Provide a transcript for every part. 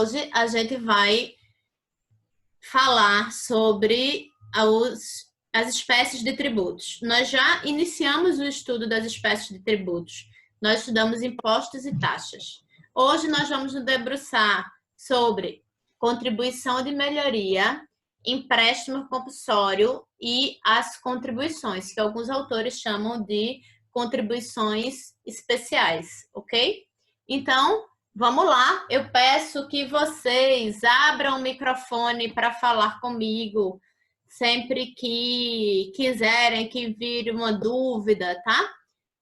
Hoje a gente vai falar sobre as espécies de tributos. Nós já iniciamos o estudo das espécies de tributos. Nós estudamos impostos e taxas. Hoje nós vamos nos debruçar sobre contribuição de melhoria, empréstimo compulsório e as contribuições, que alguns autores chamam de contribuições especiais, ok? Então, vamos lá, eu peço que vocês abram o microfone para falar comigo sempre que quiserem, que vire uma dúvida, tá?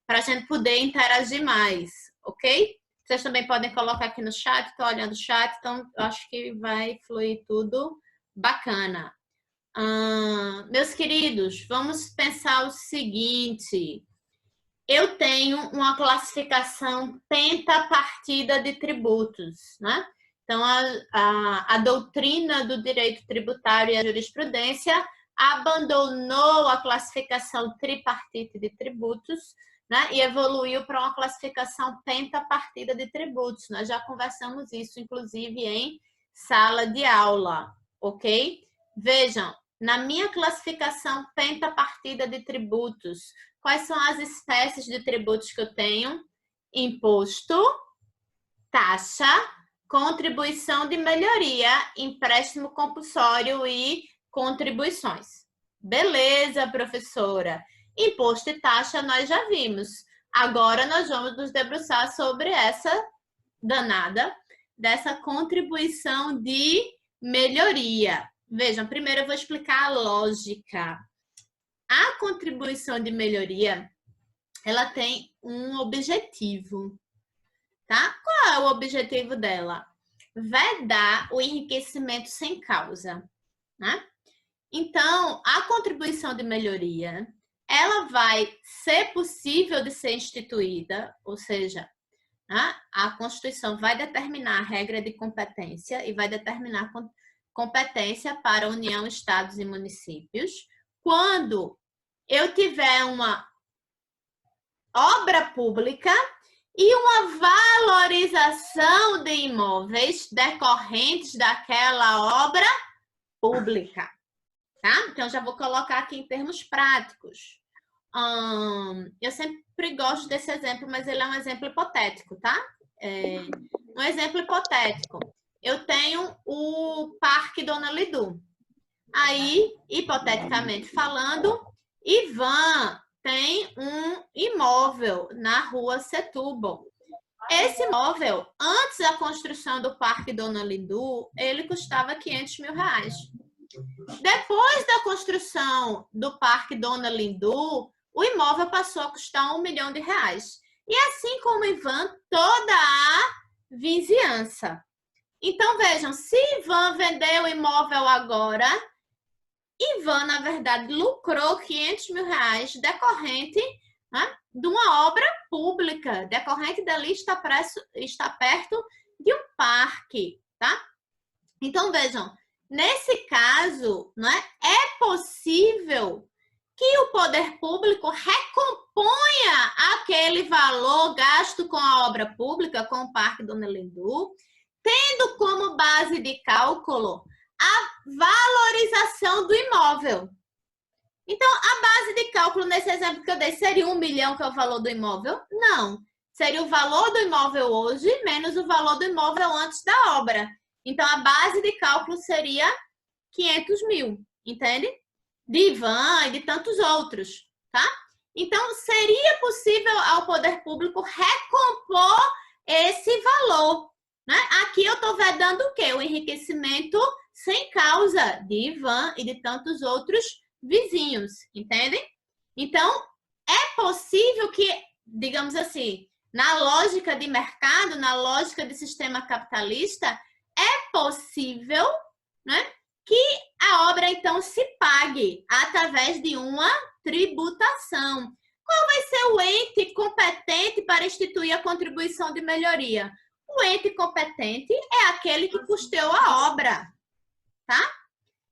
Para a gente poder interagir mais, ok? Vocês também podem colocar aqui no chat, estou olhando o chat, então eu acho que vai fluir tudo bacana. Meus queridos, vamos pensar o seguinte. Eu tenho uma classificação pentapartida de tributos, né? Então, a doutrina do direito tributário e a jurisprudência abandonou a classificação tripartite de tributos, né? E evoluiu para uma classificação pentapartida de tributos. Nós já conversamos isso, inclusive, em sala de aula, ok? Vejam, na minha classificação pentapartida de tributos, quais são as espécies de tributos que eu tenho? Imposto, taxa, contribuição de melhoria, empréstimo compulsório e contribuições. Beleza, professora. Imposto e taxa nós já vimos. Agora nós vamos nos debruçar sobre essa danada, dessa contribuição de melhoria. Vejam, primeiro eu vou explicar a lógica. A contribuição de melhoria, ela tem um objetivo, tá? Qual é o objetivo dela? Vedar o enriquecimento sem causa, né? Então, a contribuição de melhoria, ela vai ser possível de ser instituída, ou seja, né? A Constituição vai determinar a regra de competência e vai determinar competência para a União, Estados e municípios, quando eu tiver uma obra pública e uma valorização de imóveis decorrentes daquela obra pública, tá? Então, já vou colocar aqui em termos práticos. Eu sempre gosto desse exemplo, mas ele é um exemplo hipotético, tá? Um exemplo hipotético. Eu tenho o Parque Dona Lidu. Aí, hipoteticamente falando, Ivan tem um imóvel na rua Setúbal. Esse imóvel, antes da construção do Parque Dona Lidu, ele custava R$500 mil. Depois da construção do Parque Dona Lidu, o imóvel passou a custar R$1 milhão. E assim como Ivan, toda a vizinhança. Então, vejam, se Ivan vender o imóvel agora, Ivan, na verdade, lucrou R$500 mil decorrente, né, de uma obra pública, decorrente dali está perto de um parque, tá? Então, vejam, nesse caso, né, é possível que o poder público recomponha aquele valor gasto com a obra pública, com o Parque Dona Lidu, tendo como base de cálculo a valorização do imóvel. Então, a base de cálculo nesse exemplo que eu dei seria R$1 milhão, que é o valor do imóvel? Não. Seria o valor do imóvel hoje menos o valor do imóvel antes da obra. Então, a base de cálculo seria R$500 mil, entende? De Ivan e de tantos outros, tá? Então, seria possível ao poder público recompor esse valor, né? Aqui eu estou vedando o quê? O enriquecimento sem causa de Ivan e de tantos outros vizinhos, entendem? Então, é possível que, digamos assim, na lógica de mercado, na lógica de sistema capitalista, é possível, né, que a obra, então, se pague através de uma tributação. Qual vai ser o ente competente para instituir a contribuição de melhoria? O ente competente é aquele que custeou a obra, tá?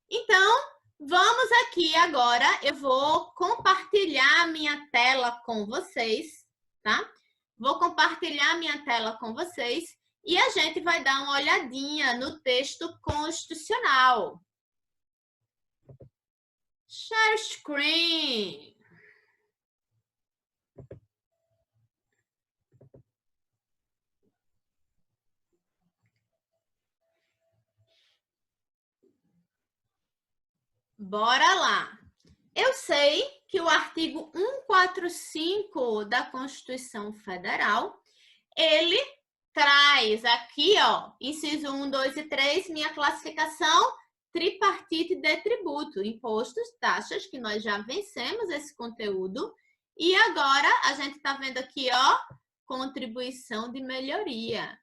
Então, vamos aqui agora, eu vou compartilhar a minha tela com vocês, tá? Vou compartilhar a minha tela com vocês E a gente vai dar uma olhadinha no texto constitucional. Share screen. Bora lá. Eu sei que o artigo 145 da Constituição Federal, ele traz aqui, ó, inciso 1, 2 e 3, minha classificação tripartite de tributo, impostos, taxas, que nós já vencemos esse conteúdo. E agora a gente está vendo aqui, ó, contribuição de melhoria.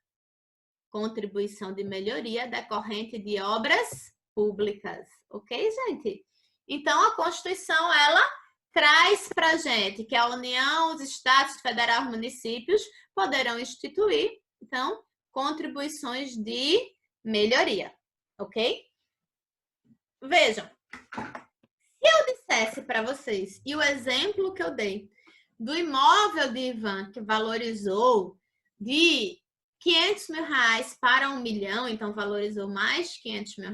Contribuição de melhoria decorrente de obras públicas. Ok, gente? Então, a Constituição, ela traz para a gente que a União, os Estados, Federal e municípios poderão instituir, então, contribuições de melhoria. Ok? Vejam, se eu dissesse para vocês, e o exemplo que eu dei do imóvel de Ivan, que valorizou de R$500 mil para R$1 milhão, então valorizou mais de R$500 mil,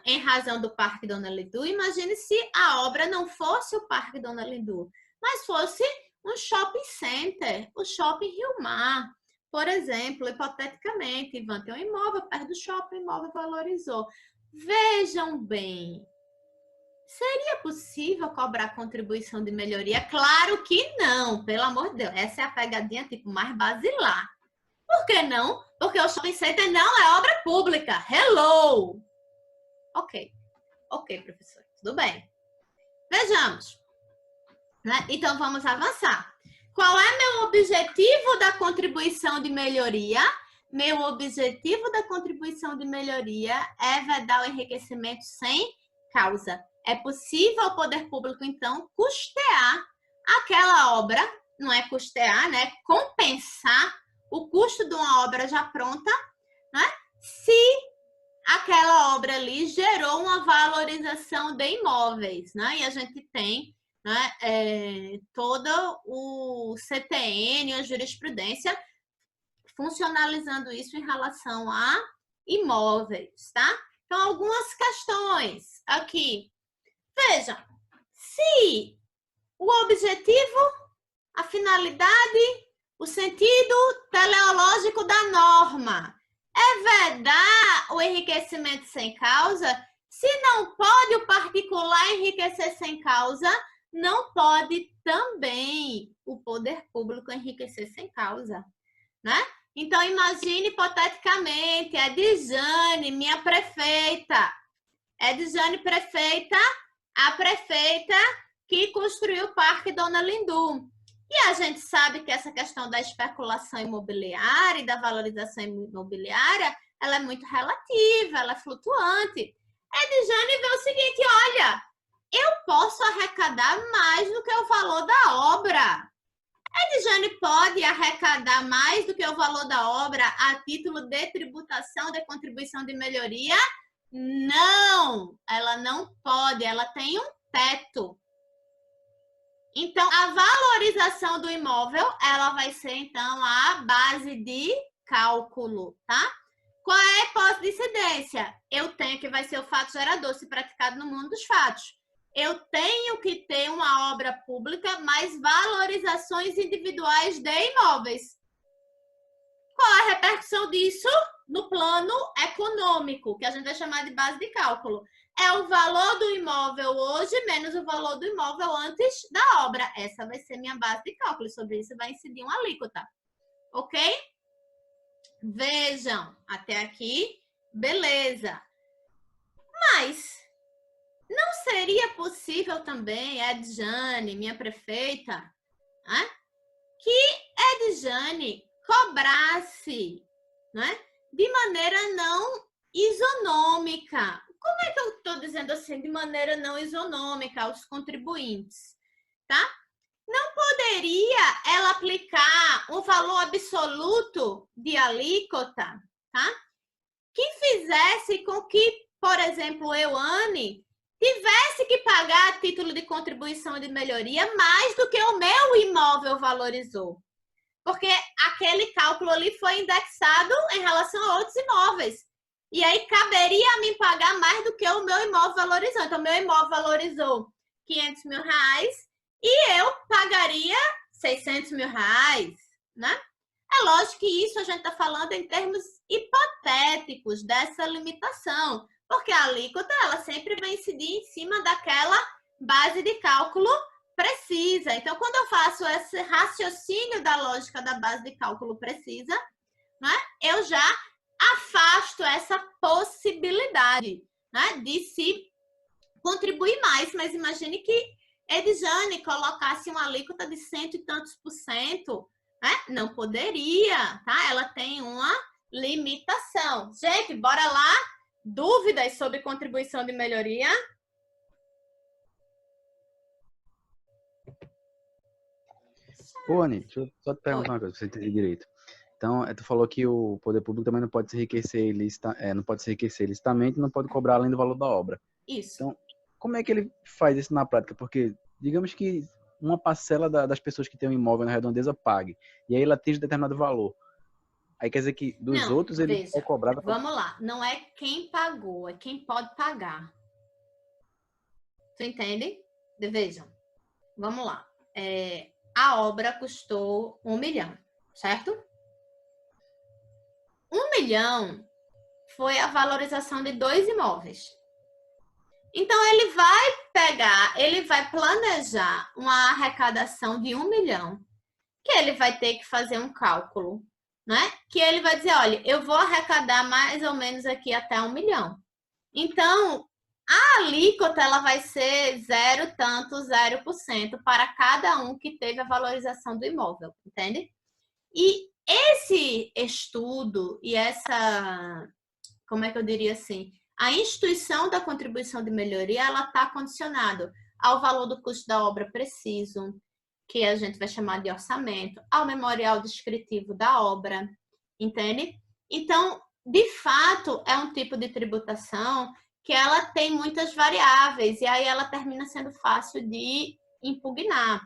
em razão do Parque Dona Lindu, imagine se a obra não fosse o Parque Dona Lindu, mas fosse um shopping center, o Shopping Rio Mar. Por exemplo, hipoteticamente, Ivan tem um imóvel perto do shopping, o imóvel valorizou. Vejam bem, seria possível cobrar contribuição de melhoria? Claro que não, pelo amor de Deus. Essa é a pegadinha tipo mais basilar. Por que não? Porque o shopping center não é obra pública. Hello! Ok, professor, tudo bem. Vejamos. Né? Então, vamos avançar. Qual é meu objetivo da contribuição de melhoria? Meu objetivo da contribuição de melhoria é vedar o enriquecimento sem causa. É possível o poder público, então, custear aquela obra, não é custear, né? Compensar o custo de uma obra já pronta, né? Se aquela obra ali gerou uma valorização de imóveis, né? E a gente tem, né, todo o CTN, a jurisprudência, funcionalizando isso em relação a imóveis, tá? Então, algumas questões aqui. Vejam, se o objetivo, a finalidade, o sentido teleológico da norma é vedar o enriquecimento sem causa, se não pode o particular enriquecer sem causa, não pode também o poder público enriquecer sem causa, né? Então, imagine hipoteticamente, Edjane, minha prefeita. Edjane, prefeita, a prefeita que construiu o Parque Dona Lindu. E a gente sabe que essa questão da especulação imobiliária e da valorização imobiliária, ela é muito relativa, ela é flutuante. Edjane vê o seguinte, olha, eu posso arrecadar mais do que o valor da obra. Edjane pode arrecadar mais do que o valor da obra a título de tributação de contribuição de melhoria? Não, ela não pode, ela tem um teto. Então, a valorização do imóvel, ela vai ser, então, a base de cálculo, tá? Qual é a hipótese de incidência? Eu tenho que vai ser o fato gerador, se praticado no mundo dos fatos. Eu tenho que ter uma obra pública mais valorizações individuais de imóveis. Qual a repercussão disso no plano econômico, que a gente vai chamar de base de cálculo? É o valor do imóvel hoje menos o valor do imóvel antes da obra. Essa vai ser minha base de cálculo. Sobre isso vai incidir uma alíquota. Ok? Vejam, até aqui, beleza. Mas não seria possível também, Edjane, minha prefeita, né, que Edjane cobrasse, né, de maneira não isonômica? Como é que eu estou dizendo assim, de maneira não isonômica aos contribuintes, tá? Não poderia ela aplicar um valor absoluto de alíquota, tá? Que fizesse com que, por exemplo, eu, Anne, tivesse que pagar a título de contribuição de melhoria mais do que o meu imóvel valorizou. Porque aquele cálculo ali foi indexado em relação a outros imóveis. E aí caberia a mim pagar mais do que o meu imóvel valorizou. Então, meu imóvel valorizou 500 mil reais e eu pagaria 600 mil reais, né? É lógico que isso a gente está falando em termos hipotéticos dessa limitação, porque a alíquota ela sempre vai incidir em cima daquela base de cálculo precisa. Então, quando eu faço esse raciocínio da lógica da base de cálculo precisa, né, eu já afasto essa possibilidade, né, de se contribuir mais. Mas imagine que Edjane colocasse uma alíquota de 100 e tantos %, né? Não poderia, tá? Ela tem uma limitação. Gente, bora lá. Dúvidas sobre contribuição de melhoria? Ô, Anny, deixa eu só te perguntar uma coisa, pra você entender direito. Então, tu falou que o poder público também não pode se enriquecer, não pode se enriquecer licitamente, não pode cobrar além do valor da obra. Isso. Então, como é que ele faz isso na prática? Porque, digamos que uma parcela das pessoas que têm um imóvel na redondeza pague, e aí ela atinge determinado valor. Aí quer dizer que dos não, outros ele veja, é cobrado... Vamos lá. Não é quem pagou, é quem pode pagar. Tu entende? Vejam. Vamos lá. A obra custou 1 milhão, certo? 1 milhão foi a valorização de 2 imóveis. Então, ele vai planejar uma arrecadação de 1 milhão, que ele vai ter que fazer um cálculo, né? Que ele vai dizer, olha, eu vou arrecadar mais ou menos aqui até 1 milhão. Então, a alíquota ela vai ser 0,0% para cada um que teve a valorização do imóvel, entende? E esse estudo e essa, como é que eu diria assim, a instituição da contribuição de melhoria, ela está condicionada ao valor do custo da obra preciso, que a gente vai chamar de orçamento, ao memorial descritivo da obra, entende? Então, de fato, é um tipo de tributação que ela tem muitas variáveis e aí ela termina sendo fácil de impugnar.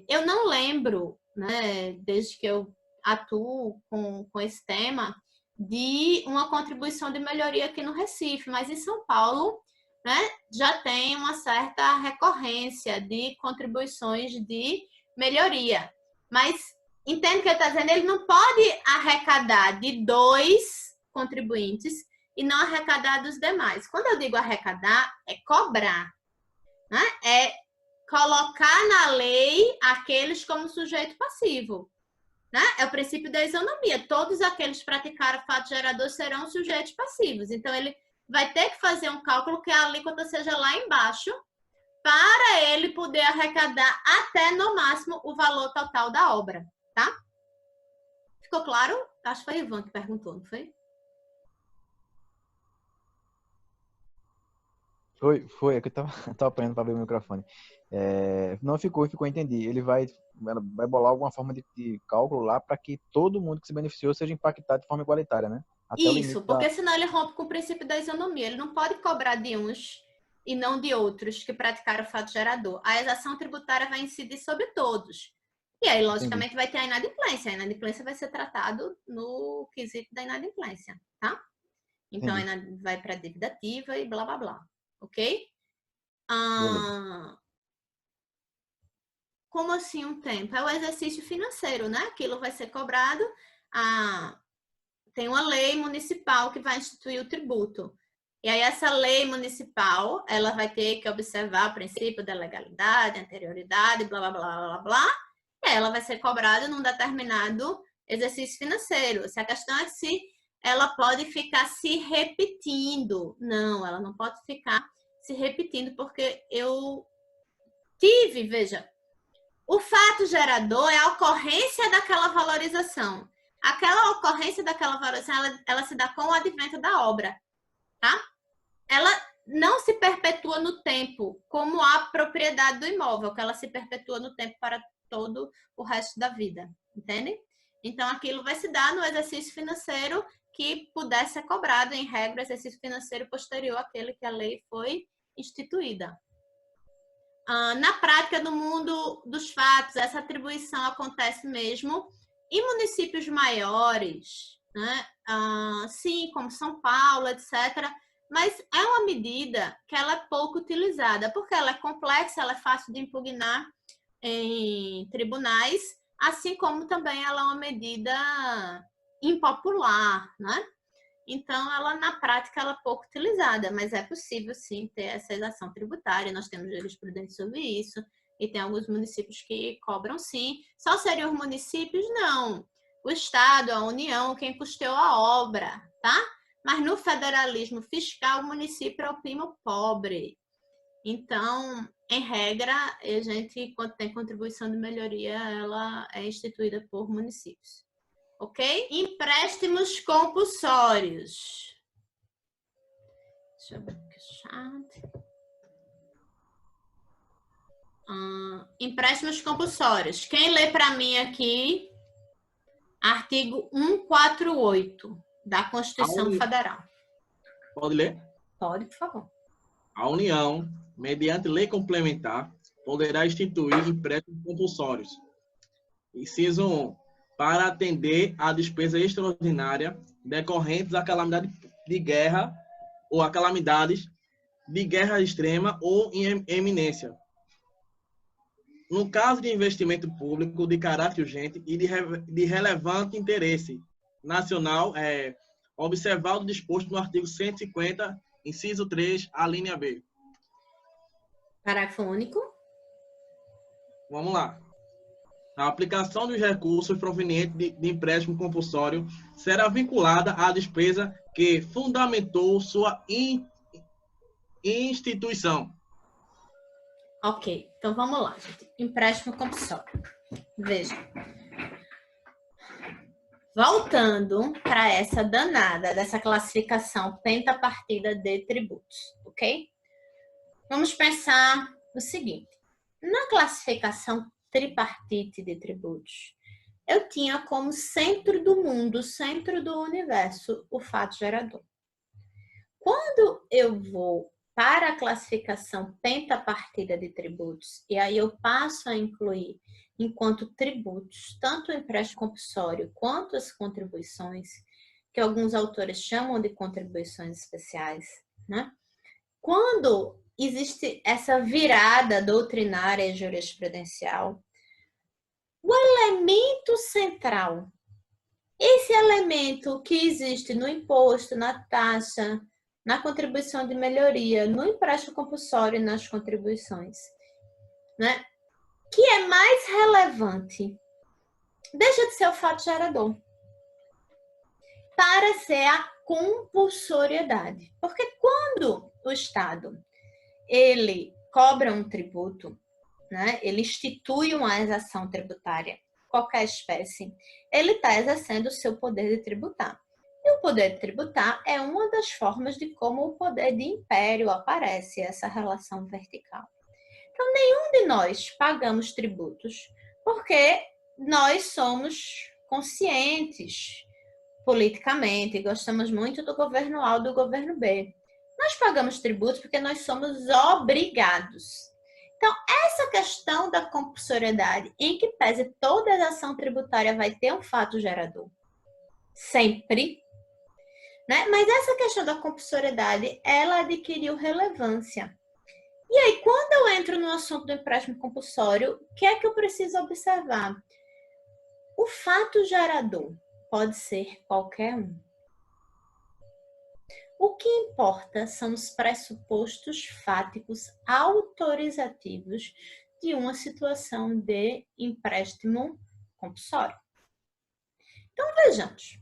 Eu não lembro, né, desde que eu atuo com esse tema, de uma contribuição de melhoria aqui no Recife, mas em São Paulo, né, já tem uma certa recorrência de contribuições de melhoria. Mas entende o que ele está dizendo? Ele não pode arrecadar de 2 contribuintes e não arrecadar dos demais. Quando eu digo arrecadar, é cobrar, né? É colocar na lei aqueles como sujeito passivo, né? É o princípio da isonomia. Todos aqueles que praticaram fato gerador serão sujeitos passivos. Então, ele vai ter que fazer um cálculo que a alíquota seja lá embaixo para ele poder arrecadar até, no máximo, o valor total da obra, tá? Ficou claro? Acho que foi o Ivan que perguntou, não foi? Foi, é que eu tava, tava apanhando para ver o microfone. Não ficou, entendi. Ele vai bolar alguma forma de cálculo lá para que todo mundo que se beneficiou seja impactado de forma igualitária, né? Até o limite Isso, porque senão ele rompe com o princípio da isonomia. Ele não pode cobrar de uns e não de outros que praticaram o fato gerador. A exação tributária vai incidir sobre todos. E aí, logicamente, vai ter a inadimplência. A inadimplência vai ser tratado no quesito da inadimplência, tá? Então, vai para dívida ativa e blá, blá, blá. Ok? Como assim um tempo? É o exercício financeiro, né? Aquilo vai ser cobrado. Tem uma lei municipal que vai instituir o tributo. E aí essa lei municipal, ela vai ter que observar o princípio da legalidade, anterioridade, blá, blá, blá, blá, blá. E aí ela vai ser cobrada num determinado exercício financeiro. Se a questão é se ela pode ficar se repetindo. Não, ela não pode ficar se repetindo, porque eu tive, veja, o fato gerador é a ocorrência daquela valorização. Aquela ocorrência daquela valorização, ela se dá com o advento da obra, tá? Ela não se perpetua no tempo, como a propriedade do imóvel, que ela se perpetua no tempo para todo o resto da vida, entende? Então, aquilo vai se dar no exercício financeiro que puder ser cobrado, em regra, exercício financeiro posterior àquele que a lei foi instituída. Na prática do mundo dos fatos, essa atribuição acontece mesmo Em municípios maiores, né, sim, como São Paulo, etc., mas é uma medida que ela é pouco utilizada, porque ela é complexa, ela é fácil de impugnar em tribunais, assim como também ela é uma medida impopular, né? Então, ela na prática ela é pouco utilizada, mas é possível sim ter essa exação tributária. Nós temos jurisprudência sobre isso e tem alguns municípios que cobram sim. Só seriam os municípios? Não. O Estado, a União, quem custeou a obra, tá? Mas no federalismo fiscal, o município é o primo pobre. Então, em regra, a gente, quando tem contribuição de melhoria, ela é instituída por municípios. Ok? Empréstimos compulsórios. Deixa eu ver aqui o chat. Empréstimos compulsórios. Quem lê para mim aqui? Artigo 148 da Constituição Federal. Pode ler? Pode, por favor. A União, mediante lei complementar, poderá instituir empréstimos compulsórios. Inciso 1. Para atender à despesa extraordinária decorrentes da calamidade de guerra ou a calamidades de guerra extrema ou em eminência. No caso de investimento público de caráter urgente e de relevante interesse nacional, observado o disposto no artigo 150, inciso 3, a linha B. Parágrafo único. Vamos lá. A aplicação dos recursos provenientes de empréstimo compulsório será vinculada à despesa que fundamentou sua instituição. Ok, então vamos lá, gente. Empréstimo compulsório. Veja. Voltando para essa danada dessa classificação pentapartida de tributos, ok? Vamos pensar no seguinte. Na classificação tripartite de tributos, eu tinha como centro do mundo, centro do universo, o fato gerador. Quando eu vou para a classificação pentapartida de tributos, e aí eu passo a incluir, enquanto tributos, tanto o empréstimo compulsório quanto as contribuições, que alguns autores chamam de contribuições especiais, né? Quando existe essa virada doutrinária e jurisprudencial, o elemento central, esse elemento que existe no imposto, na taxa, na contribuição de melhoria, no empréstimo compulsório e nas contribuições, né? Que é mais relevante, deixa de ser o fato gerador, para ser a compulsoriedade. Porque quando o Estado ele cobra um tributo, né? Ele institui uma exação tributária, qualquer espécie, ele está exercendo o seu poder de tributar. E o poder de tributar é uma das formas de como o poder de império aparece, essa relação vertical. Então, nenhum de nós pagamos tributos porque nós somos conscientes politicamente e gostamos muito do governo A ou do governo B. Nós pagamos tributos porque nós somos obrigados. Então, essa questão da compulsoriedade, em que pese toda a ação tributária vai ter um fato gerador, sempre, né? Mas essa questão da compulsoriedade, ela adquiriu relevância. E aí, quando eu entro no assunto do empréstimo compulsório, o que é que eu preciso observar? O fato gerador pode ser qualquer um. O que importa são os pressupostos fáticos autorizativos de uma situação de empréstimo compulsório. Então, vejamos.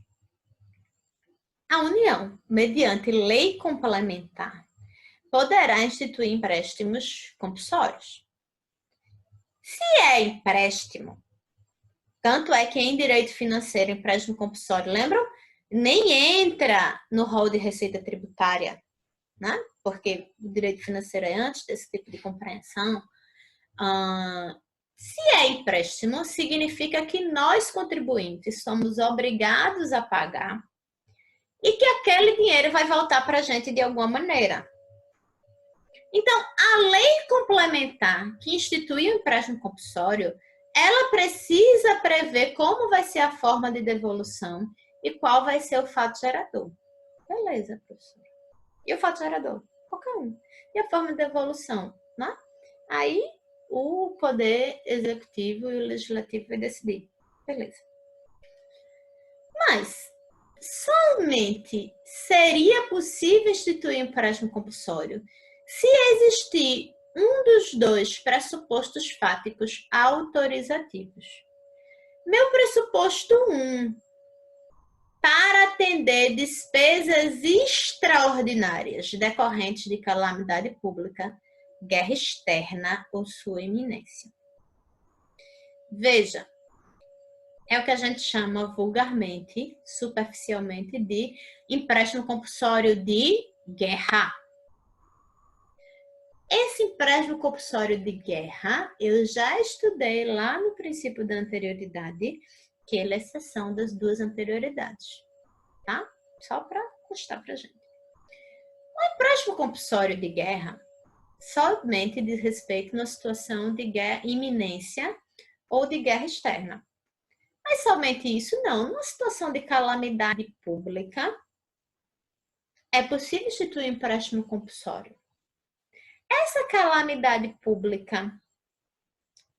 A União, mediante lei complementar, poderá instituir empréstimos compulsórios. Se é empréstimo, tanto é que em direito financeiro, empréstimo compulsório, lembram? Nem entra no rol de receita tributária, né? Porque o direito financeiro é antes desse tipo de compreensão. Se é empréstimo, significa que nós, contribuintes, somos obrigados a pagar e que aquele dinheiro vai voltar para a gente de alguma maneira. Então, a lei complementar que institui o empréstimo compulsório ela precisa prever como vai ser a forma de devolução e qual vai ser o fato gerador. Beleza, professora. E o fato gerador? Qualquer um. E a forma de devolução? Né? Aí, o poder executivo e o legislativo vai decidir. Beleza. Mas, somente seria possível instituir um empréstimo compulsório se existir um dos dois pressupostos fáticos autorizativos. Meu pressuposto 1, para atender despesas extraordinárias decorrentes de calamidade pública, guerra externa ou sua iminência. Veja, é o que a gente chama vulgarmente, superficialmente, de empréstimo compulsório de guerra. Esse empréstimo compulsório de guerra, eu já estudei lá no princípio da anterioridade, que ele é exceção das duas anterioridades, tá? Só para constar para a gente. O empréstimo compulsório de guerra somente diz respeito na situação de guerra, iminência ou de guerra externa. Mas somente isso não. Numa situação de calamidade pública, é possível instituir um empréstimo compulsório. Essa calamidade pública,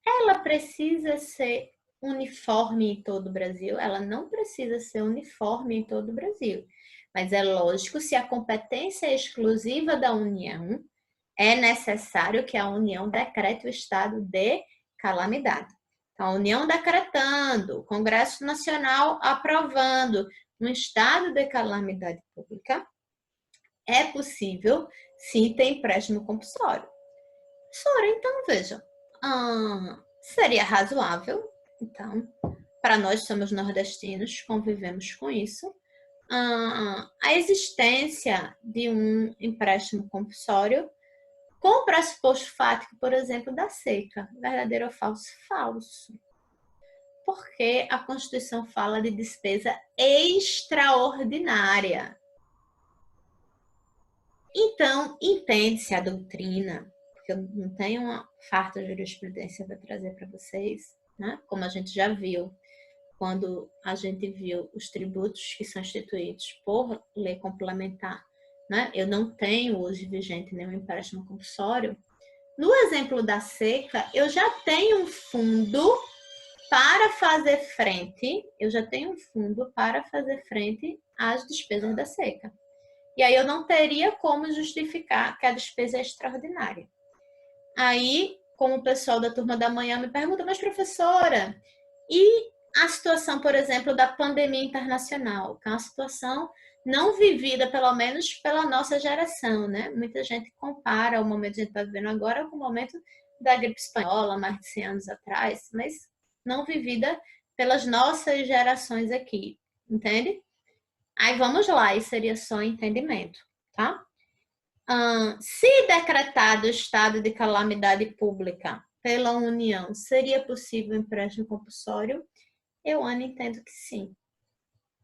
ela precisa ser uniforme em todo o Brasil? Ela não precisa ser uniforme em todo o Brasil. Mas é lógico, se a competência é exclusiva da União, é necessário que a União decrete o estado de calamidade. Então, a União decretando, o Congresso Nacional aprovando um estado de calamidade pública, é possível sim ter empréstimo compulsório. Professora, então veja, seria razoável, então, para nós somos nordestinos, convivemos com isso, a existência de um empréstimo compulsório com o pressuposto fático, por exemplo, da seca. Verdadeiro ou falso? Falso. Porque a Constituição fala de despesa extraordinária. Então, entende-se a doutrina, porque eu não tenho uma farta jurisprudência para trazer para vocês, né? Como a gente já viu, quando a gente viu os tributos que são instituídos por lei complementar, né? Eu não tenho hoje vigente nenhum empréstimo compulsório. No exemplo da seca, eu já tenho um fundo para fazer frente, às despesas da seca. E aí eu não teria como justificar que a despesa é extraordinária. Aí, como o pessoal da turma da manhã me pergunta, mas professora, e a situação, por exemplo, da pandemia internacional, que é uma situação não vivida, pelo menos pela nossa geração, né? Muita gente compara o momento que a gente está vivendo agora com o momento da gripe espanhola, mais de 100 anos atrás, mas não vivida pelas nossas gerações aqui, entende? Aí vamos lá, isso seria só entendimento, tá? Se decretado o estado de calamidade pública pela União, seria possível empréstimo compulsório? Eu entendo que sim,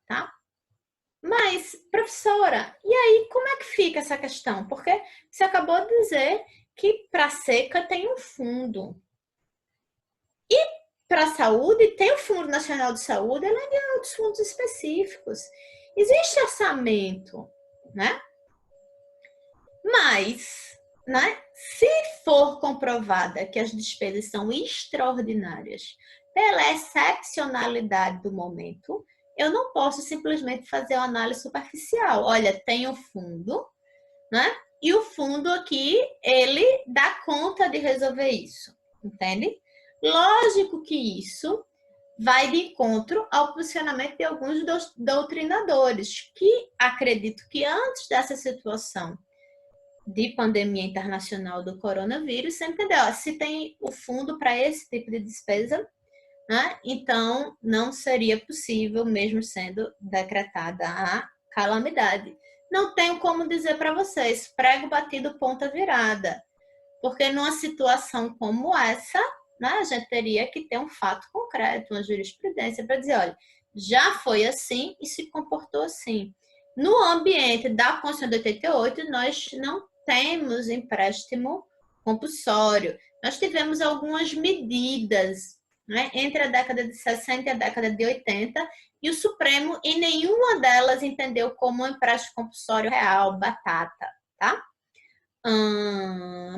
tá? Mas, professora, e aí como é que fica essa questão? Porque você acabou de dizer que para a seca tem um fundo. E para a saúde tem o Fundo Nacional de Saúde, além de outros fundos específicos. Existe orçamento, né? Mas, né, se for comprovada que as despesas são extraordinárias pela excepcionalidade do momento, eu não posso simplesmente fazer uma análise superficial. Olha, tem o fundo, né? E o fundo aqui, ele dá conta de resolver isso, entende? Lógico que isso vai de encontro ao posicionamento de alguns doutrinadores, que acredito que antes dessa situação de pandemia internacional do coronavírus, você entendeu? Se tem o fundo para esse tipo de despesa, né? Então não seria possível, mesmo sendo decretada a calamidade. Não tenho como dizer para vocês, prego batido, ponta virada, porque numa situação como essa, né, a gente teria que ter um fato concreto, uma jurisprudência para dizer, olha, já foi assim e se comportou assim. No ambiente da Constituição de 88, nós não temos empréstimo compulsório. Nós tivemos algumas medidas, né, entre a década de 60 e a década de 80, e o Supremo em nenhuma delas entendeu como um empréstimo compulsório real, batata, tá?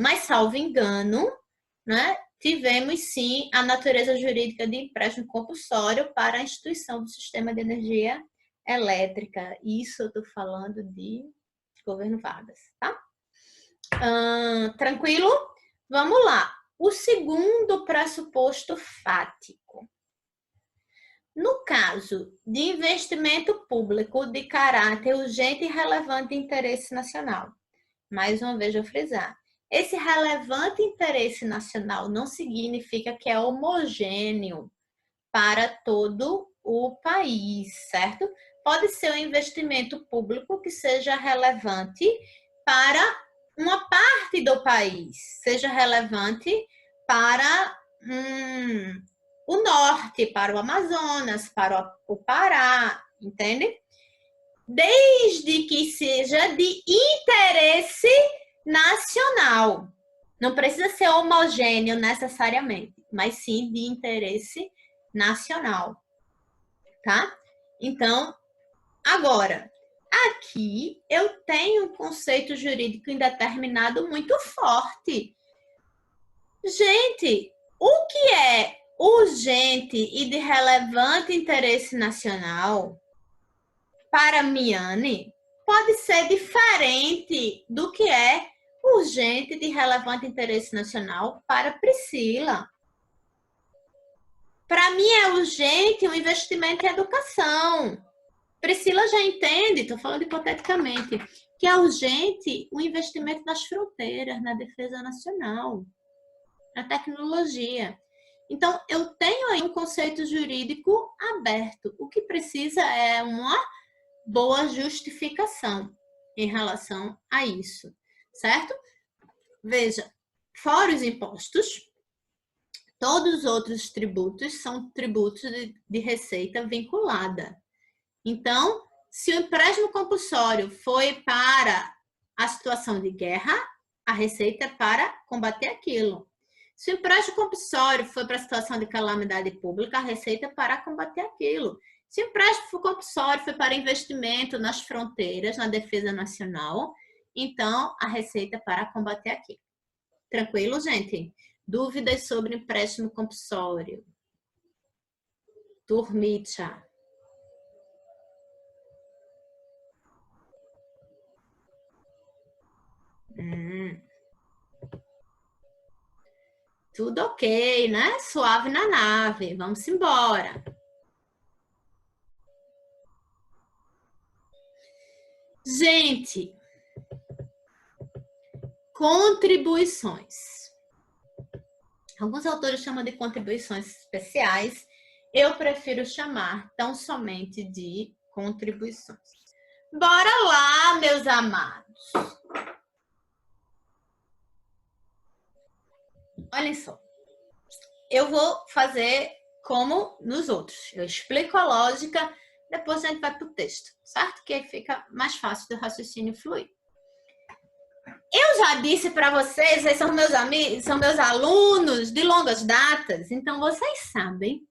Mas, salvo engano, né, tivemos sim a natureza jurídica de empréstimo compulsório para a instituição do sistema de energia elétrica. Isso eu estou falando de governo Vargas, tá? Tranquilo? Vamos lá. O segundo pressuposto fático. No caso de investimento público de caráter urgente e relevante de interesse nacional, mais uma vez eu frisar, esse relevante interesse nacional não significa que é homogêneo para todo o país, certo? Pode ser um investimento público que seja relevante para uma parte do país, seja relevante para o norte, para o Amazonas, para o Pará, entende? Desde que seja de interesse nacional. Não precisa ser homogêneo necessariamente, mas sim de interesse nacional, tá? Então, agora, aqui eu tenho um conceito jurídico indeterminado muito forte. Gente, o que é urgente e de relevante interesse nacional para Miane pode ser diferente do que é urgente de relevante interesse nacional para Priscila. Para mim é urgente um investimento em educação. Priscila já entende, estou falando hipoteticamente, que é urgente um investimento nas fronteiras, na defesa nacional, na tecnologia. Então, eu tenho aí um conceito jurídico aberto. O que precisa é uma boa justificação em relação a isso, certo? Veja, fora os impostos, todos os outros tributos são tributos de receita vinculada. Então, se o empréstimo compulsório foi para a situação de guerra, a receita é para combater aquilo. Se o empréstimo compulsório foi para a situação de calamidade pública, a receita é para combater aquilo. Se o empréstimo compulsório foi para investimento nas fronteiras, na defesa nacional, então a receita é para combater aquilo. Tranquilo, gente? Dúvidas sobre empréstimo compulsório? Turmicha. Tudo ok, né? Suave na nave. Vamos embora. Gente, contribuições. Alguns autores chamam de contribuições especiais. Eu prefiro chamar tão somente de contribuições. Bora lá, meus amados. Olhem só. Eu vou fazer como nos outros. Eu explico a lógica, depois a gente vai para o texto, certo? Que aí fica mais fácil do raciocínio fluir. Eu já disse para vocês, vocês são meus amigos, são meus alunos de longas datas, então vocês sabem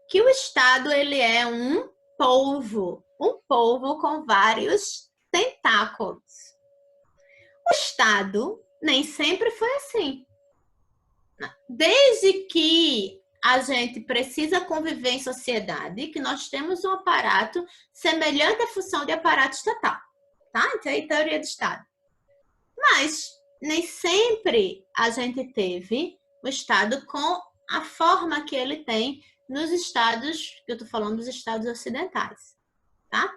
que o Estado ele é um polvo com vários tentáculos. O Estado nem sempre foi assim. Desde que a gente precisa conviver em sociedade, que nós temos um aparato semelhante à função de aparato estatal, tá? Então, é a teoria do Estado. Mas nem sempre a gente teve o Estado com a forma que ele tem nos estados, que eu estou falando dos estados ocidentais, tá?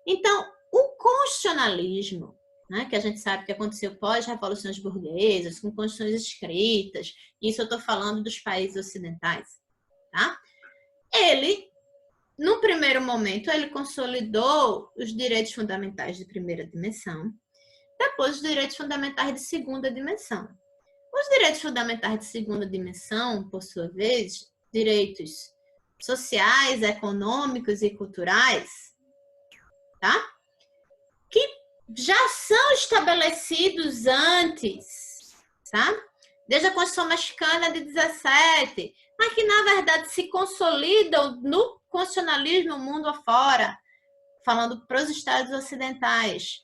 Então, o constitucionalismo, né, que a gente sabe que aconteceu pós-revoluções burguesas, com constituições escritas, isso eu estou falando dos países ocidentais, tá? Ele, no primeiro momento, ele consolidou os direitos fundamentais de primeira dimensão, depois os direitos fundamentais de segunda dimensão. Os direitos fundamentais de segunda dimensão, por sua vez, direitos sociais, econômicos e culturais, tá? Que já são estabelecidos antes, tá? desde a Constituição Mexicana de 17, mas que, na verdade, se consolidam no constitucionalismo mundo afora, falando para os Estados ocidentais,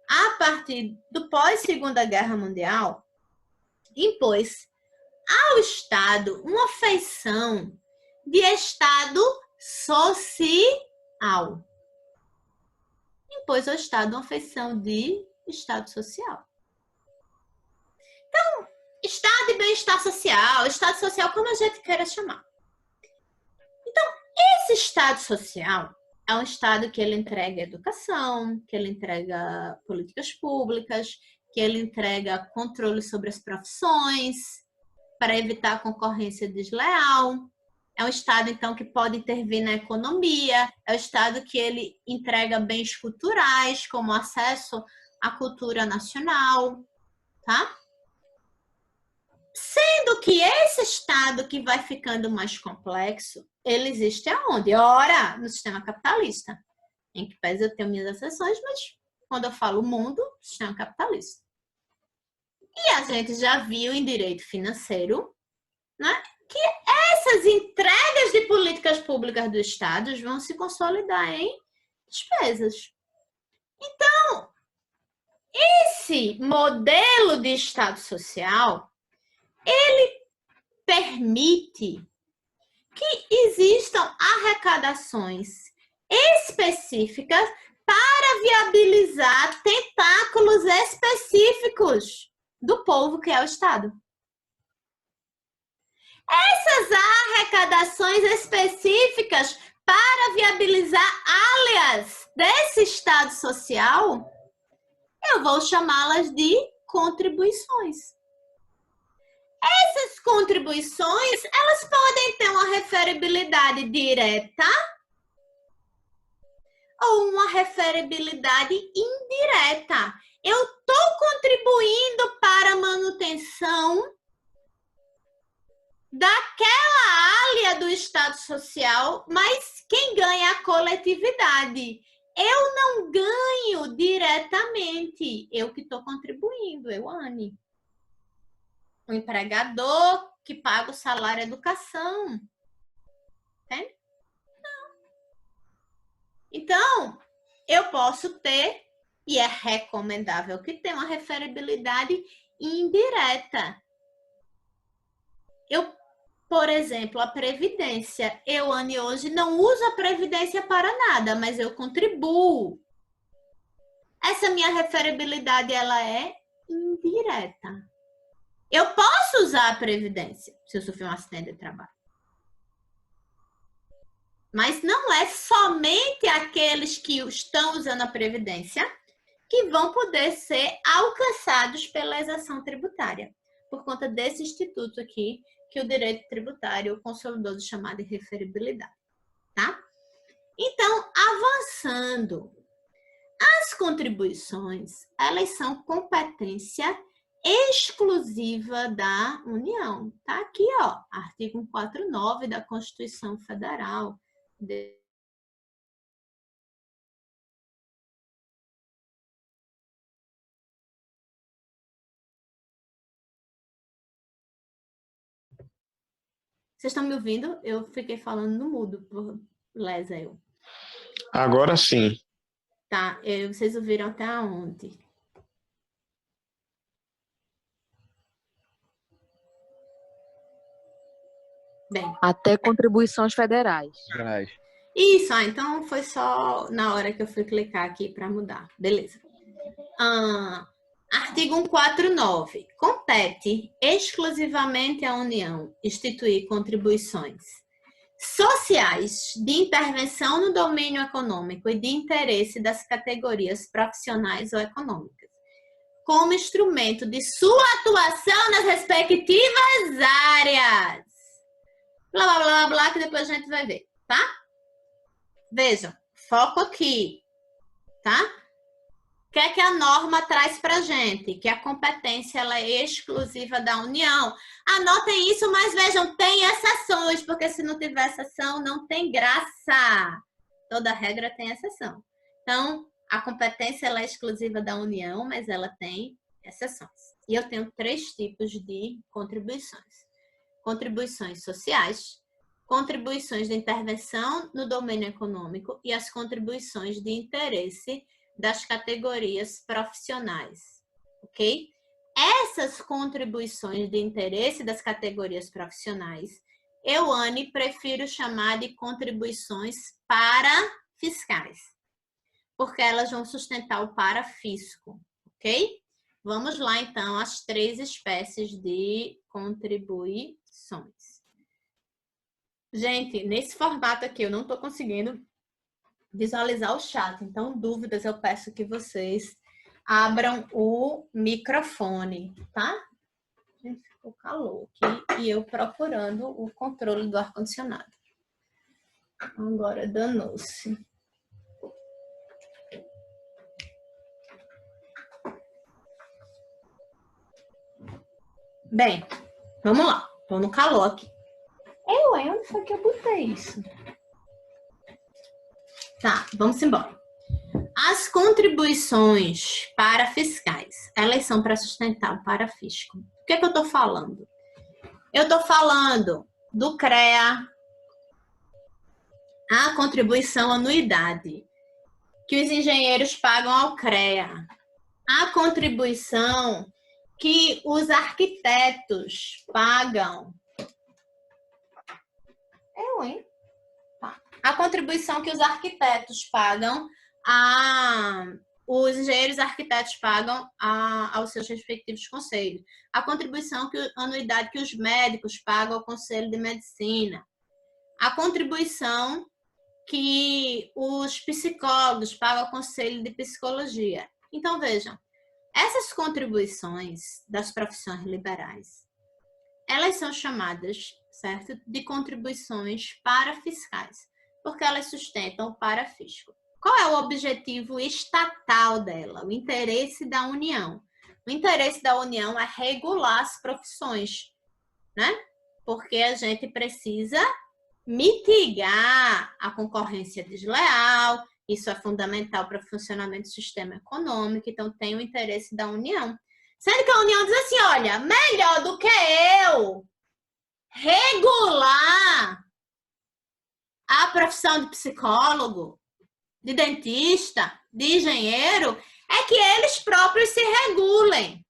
a partir do pós-Segunda Guerra Mundial, impôs ao Estado uma feição de Estado social. Impôs ao Estado uma feição de Estado social. Então, Estado e bem-estar social, Estado social, como a gente queira chamar. Então, esse Estado social é um Estado que ele entrega educação, que ele entrega políticas públicas, que ele entrega controle sobre as profissões, para evitar a concorrência desleal. É um Estado, então, que pode intervir na economia. É um Estado que ele entrega bens culturais, como acesso à cultura nacional, tá? Sendo que esse Estado que vai ficando mais complexo, ele existe aonde? Ora, no sistema capitalista. Em que pese eu tenho minhas exceções, mas quando eu falo mundo, sistema capitalista. E a gente já viu em direito financeiro, né, que essas entregas de políticas públicas do Estado vão se consolidar em despesas. Então, esse modelo de Estado social, ele permite que existam arrecadações específicas para viabilizar tentáculos específicos do povo que é o Estado. Essas arrecadações específicas para viabilizar áreas desse Estado social, eu vou chamá-las de contribuições. Essas contribuições, elas podem ter uma referibilidade direta ou uma referibilidade indireta. Eu estou contribuindo para a manutenção daquela área do Estado social, mas quem ganha é a coletividade. Eu não ganho diretamente, eu que estou contribuindo, eu, Anne. O empregador que paga o salário educação. Entende? Não. Então, eu posso ter, e é recomendável que tenha uma referibilidade indireta. Eu, por exemplo, a Previdência. Eu, Anne, hoje não uso a Previdência para nada, mas eu contribuo. Essa minha referibilidade, ela é indireta. Eu posso usar a Previdência se eu sofrer um acidente de trabalho. Mas não é somente aqueles que estão usando a Previdência que vão poder ser alcançados pela exação tributária, por conta desse instituto aqui, que o direito tributário consolidou de chamar de referibilidade, tá? Então, avançando, as contribuições, elas são competência exclusiva da União. Tá aqui, ó, artigo 149 da Constituição Federal. Vocês estão me ouvindo? Eu fiquei falando no mudo por lesa eu. Agora sim. Tá, vocês ouviram até onde? Bem. Até contribuições federais. Isso, então foi só na hora que eu fui clicar aqui para mudar. Beleza. Artigo 149. Compete exclusivamente à União instituir contribuições sociais de intervenção no domínio econômico e de interesse das categorias profissionais ou econômicas, como instrumento de sua atuação nas respectivas áreas. Blá, blá, blá, blá, que depois a gente vai ver, tá? Vejam, foco aqui, tá? O que é que a norma traz pra gente? Que a competência ela é exclusiva da União. Anotem isso, mas vejam, tem exceções, porque se não tiver exceção, não tem graça. Toda regra tem exceção. Então, a competência ela é exclusiva da União, mas ela tem exceções. E eu tenho 3 tipos de contribuições. Contribuições sociais, contribuições de intervenção no domínio econômico e as contribuições de interesse das categorias profissionais, ok? Essas contribuições de interesse das categorias profissionais, eu, Anne, prefiro chamar de contribuições parafiscais, porque elas vão sustentar o parafisco, ok? Vamos lá, então, às 3 espécies de contribuições. Gente, nesse formato aqui, eu não estou conseguindo visualizar o chat, então, dúvidas, eu peço que vocês abram o microfone, tá? Gente, ficou calor aqui e eu procurando o controle do ar-condicionado. Agora danou-se. Bem, vamos lá. Tô no calor aqui. Onde foi que eu botei isso? Tá, vamos embora. As contribuições parafiscais, elas são para sustentar o parafisco. O que é que eu estou falando? Eu estou falando do CREA, a contribuição anuidade, que os engenheiros pagam ao CREA. A contribuição que os arquitetos pagam. A contribuição que os arquitetos pagam, os engenheiros arquitetos pagam aos seus respectivos conselhos. A contribuição, anuidade que os médicos pagam ao Conselho de Medicina. A contribuição que os psicólogos pagam ao Conselho de Psicologia. Então, vejam, essas contribuições das profissões liberais, elas são chamadas, certo, de contribuições parafiscais, porque elas sustentam o parafisco. Qual é o objetivo estatal dela? O interesse da União. O interesse da União é regular as profissões, né? Porque a gente precisa mitigar a concorrência desleal, isso é fundamental para o funcionamento do sistema econômico, então tem o interesse da União. Sendo que a União diz assim, olha, melhor do que eu regular a profissão de psicólogo, de dentista, de engenheiro, é que eles próprios se regulem.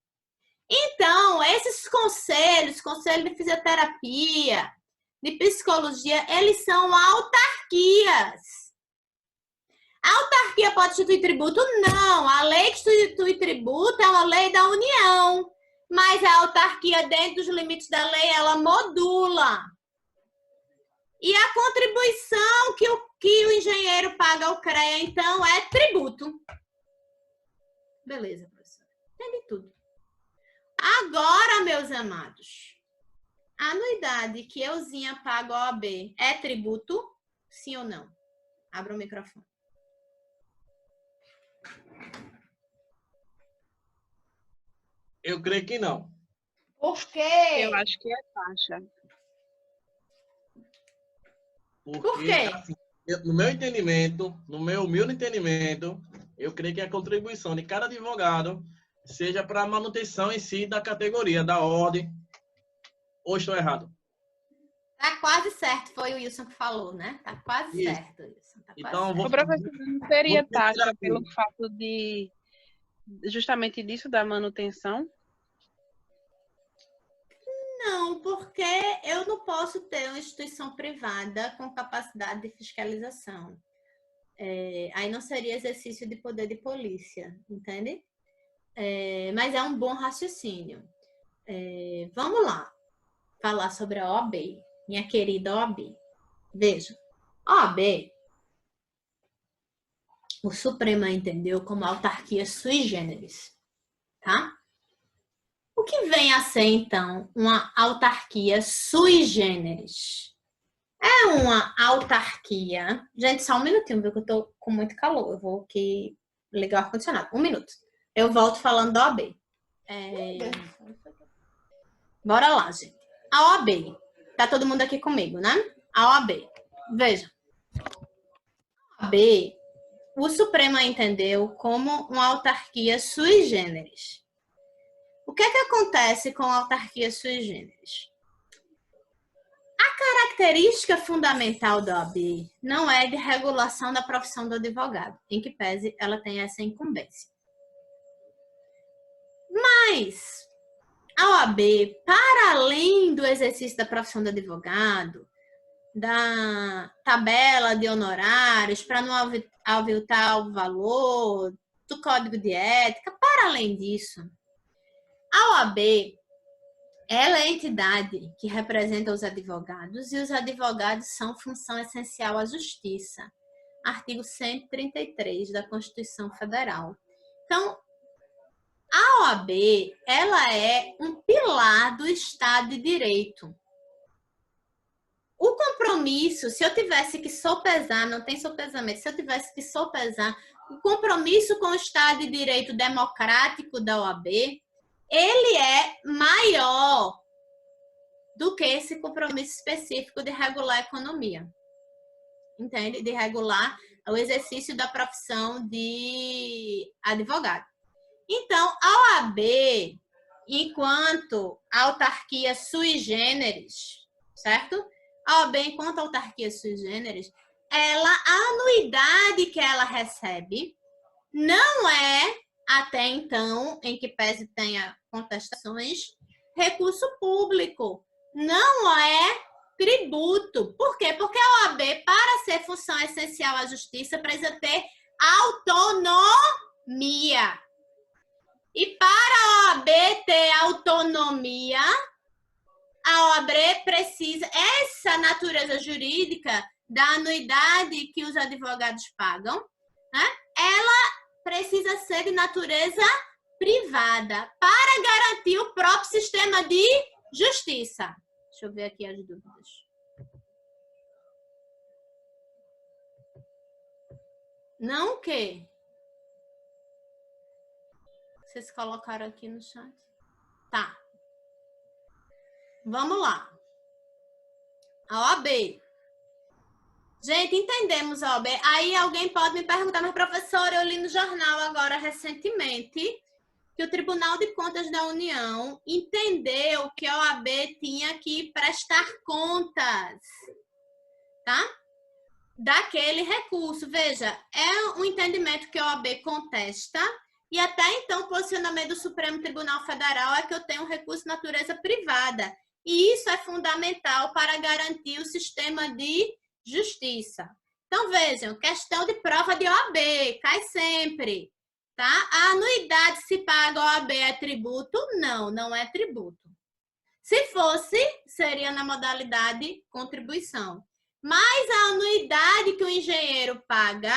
Então, esses conselhos, conselho de fisioterapia, de psicologia, eles são autarquias. A autarquia pode instituir tributo? Não. A lei que institui tributo é uma lei da União. Mas a autarquia, dentro dos limites da lei, ela modula. E a contribuição que o engenheiro paga ao CREA, então, é tributo. Beleza, professora. Entendi tudo. Agora, meus amados, a anuidade que euzinha paga ao OAB é tributo? Sim ou não? Abra o microfone. Eu creio que não. Por quê? Eu acho que é taxa. Porque, Por quê? assim, no meu entendimento, no meu humilde entendimento, eu creio que a contribuição de cada advogado seja para a manutenção em si da categoria, da ordem. Ou estou errado? Tá quase certo, foi o Wilson que falou, né? Tá quase Isso. certo, Wilson. Tá quase Então, certo. O professor não seria vou tirar taxa aqui. pelo fato de justamente disso da manutenção? Não, porque eu não posso ter uma instituição privada com capacidade de fiscalização. Aí não seria exercício de poder de polícia, entende? Mas é um bom raciocínio. Vamos lá, falar sobre a OAB, minha querida OAB. Veja, a OAB, o Supremo entendeu como autarquia sui generis, tá? O que vem a ser, então, uma autarquia sui generis? É uma autarquia... Gente, só um minutinho, viu? Que eu tô com muito calor. Eu vou aqui ligar o ar-condicionado. Um minuto. Eu volto falando da OAB. Bora lá, gente. A OAB. Tá todo mundo aqui comigo, né? A OAB. Veja. A OAB, o Supremo entendeu como uma autarquia sui generis. O que é que acontece com a autarquia sui generis? A característica fundamental da OAB não é de regulação da profissão do advogado, em que pese ela tem essa incumbência. Mas a OAB, para além do exercício da profissão do advogado, da tabela de honorários, para não aviltar o valor, do código de ética, para além disso, a OAB, ela é a entidade que representa os advogados e os advogados são função essencial à justiça. Artigo 133 da Constituição Federal. Então, a OAB, ela é um pilar do Estado de Direito. O compromisso, se eu tivesse que sopesar, não tem sopesamento, se eu tivesse que sopesar, o compromisso com o Estado de Direito democrático da OAB, ele é maior do que esse compromisso específico de regular a economia. Entende? De regular o exercício da profissão de advogado. Então, a OAB, enquanto autarquia sui generis, certo? A OAB, enquanto autarquia sui generis, a anuidade que ela recebe não é, até então, em que pese tenha contestações, recurso público. Não é tributo. Por quê? Porque a OAB, para ser função essencial à justiça, precisa ter autonomia. E para a OAB ter autonomia, a OAB precisa, essa natureza jurídica da anuidade que os advogados pagam, né? Ela precisa ser de natureza privada para garantir o próprio sistema de justiça. Deixa eu ver aqui as dúvidas. Não o quê? Vocês colocaram aqui no chat? Tá. Vamos lá. A OAB. Gente, entendemos a OAB. Aí alguém pode me perguntar, mas professora, eu li no jornal agora recentemente que o Tribunal de Contas da União entendeu que a OAB tinha que prestar contas, tá? Daquele recurso. Veja, é um entendimento que a OAB contesta e até então o posicionamento do Supremo Tribunal Federal é que eu tenho um recurso de natureza privada. E isso é fundamental para garantir o sistema de justiça. Então, vejam, questão de prova de OAB, cai sempre. Tá? A anuidade se paga a OAB é tributo? Não, não é tributo. Se fosse, seria na modalidade contribuição. Mas a anuidade que o engenheiro paga,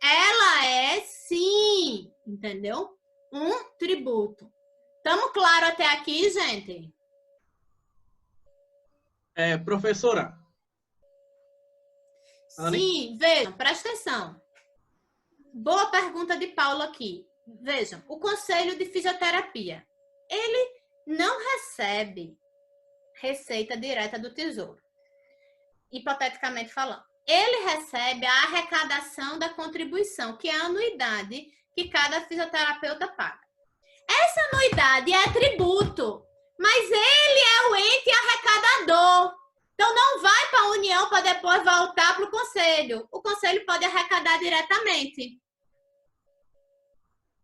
ela é, sim, entendeu? Um tributo. Estamos claros até aqui, gente? Professora. Sim, vejam, presta atenção. Boa pergunta de Paulo aqui. Vejam, o Conselho de Fisioterapia, ele não recebe receita direta do Tesouro, hipoteticamente falando. Ele recebe a arrecadação da contribuição, que é a anuidade que cada fisioterapeuta paga. Essa anuidade é tributo, mas ele é o ente arrecadador. Então, não vai para a União para depois voltar para o Conselho. O Conselho pode arrecadar diretamente.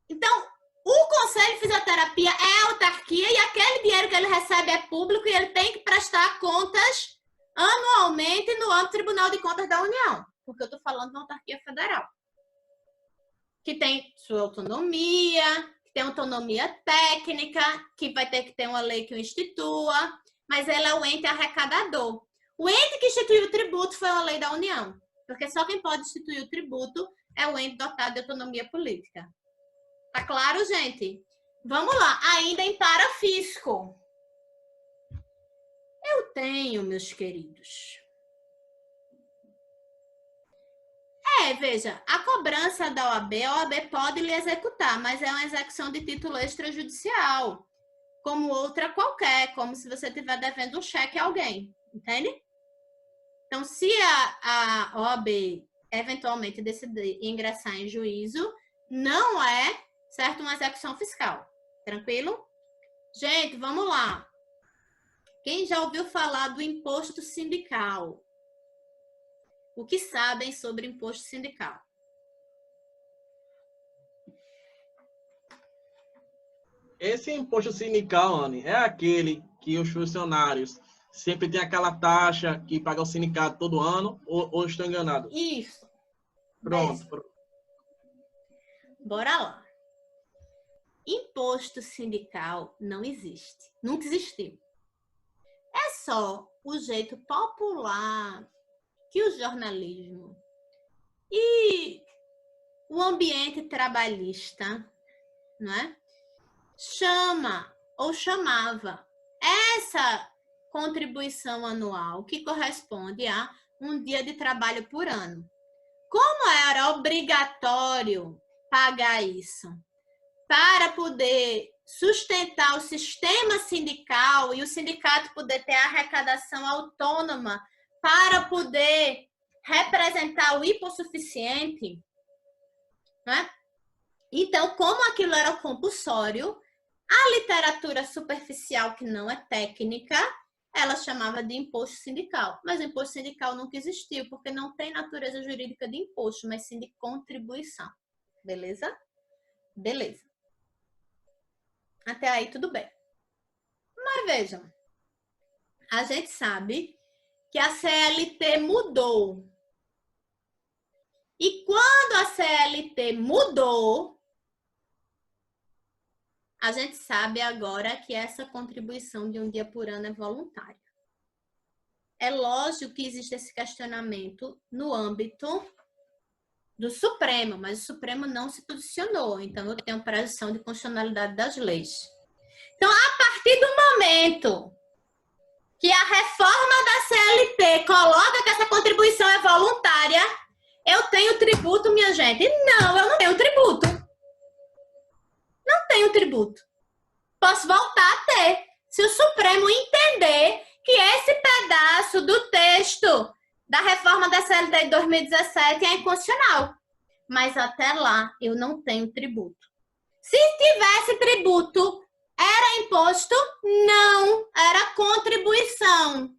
Então, o Conselho de Fisioterapia é autarquia e aquele dinheiro que ele recebe é público e ele tem que prestar contas anualmente no âmbito do Tribunal de Contas da União. Porque eu estou falando da autarquia federal. Que tem sua autonomia, que tem autonomia técnica, que vai ter que ter uma lei que o institua, mas ele é o ente arrecadador. O ente que instituiu o tributo foi uma lei da União, porque só quem pode instituir o tributo é o ente dotado de autonomia política. Tá claro, gente? Vamos lá, ainda em parafisco. Eu tenho, meus queridos. Veja, a cobrança da OAB, a OAB pode lhe executar, mas é uma execução de título extrajudicial, como outra qualquer, como se você estiver devendo um cheque a alguém, entende? Então, se a OAB eventualmente decidir ingressar em juízo, não é, certo, uma execução fiscal. Tranquilo? Gente, vamos lá. Quem já ouviu falar do imposto sindical? O que sabem sobre imposto sindical? Esse imposto sindical, Anne, é aquele que os funcionários sempre tem aquela taxa que paga o sindicato todo ano, ou estou enganado? Isso. Pronto. Bora lá. Imposto sindical não existe. Nunca existiu. É só o jeito popular que o jornalismo e o ambiente trabalhista, não é? Chama ou chamava essa contribuição anual que corresponde a um dia de trabalho por ano. Como era obrigatório pagar isso para poder sustentar o sistema sindical e o sindicato poder ter arrecadação autônoma para poder representar o hipossuficiente, né? Então, como aquilo era compulsório, a literatura superficial, que não é técnica, ela chamava de imposto sindical. Mas o imposto sindical nunca existiu, porque não tem natureza jurídica de imposto, mas sim de contribuição. Beleza? Beleza. Até aí, tudo bem. Mas vejam, a gente sabe que a CLT mudou. E quando a CLT mudou, a gente sabe agora que essa contribuição de um dia por ano é voluntária. É lógico que existe esse questionamento no âmbito do Supremo, mas o Supremo não se posicionou. Então, eu tenho presunção de constitucionalidade das leis. Então, a partir do momento que a reforma da CLT coloca que essa contribuição é voluntária, eu tenho tributo, minha gente? Não, eu não tenho tributo. Não tenho tributo. Posso voltar a ter. Se o Supremo entender que esse pedaço do texto da reforma da CLT de 2017 é inconstitucional. Mas até lá, eu não tenho tributo. Se tivesse tributo, era imposto? Não, era contribuição.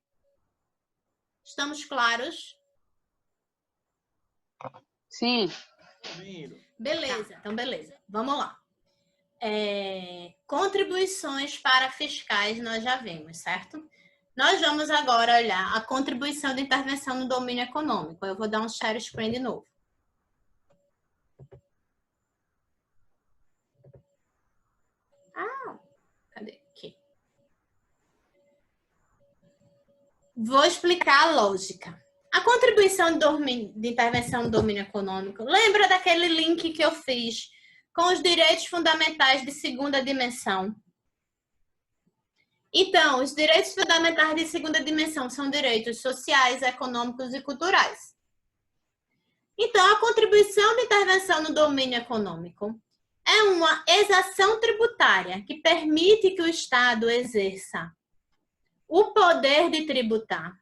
Estamos claros? Sim. Beleza, então beleza. Vamos lá. Contribuições para fiscais nós já vimos, certo? Nós vamos agora olhar a contribuição de intervenção no domínio econômico. Eu vou dar um share screen de novo. Cadê? Aqui. Vou explicar a lógica. A contribuição de intervenção no domínio econômico, lembra daquele link que eu fiz com os direitos fundamentais de segunda dimensão? Então, os direitos fundamentais de segunda dimensão são direitos sociais, econômicos e culturais. Então, a contribuição de intervenção no domínio econômico é uma exação tributária que permite que o Estado exerça o poder de tributar,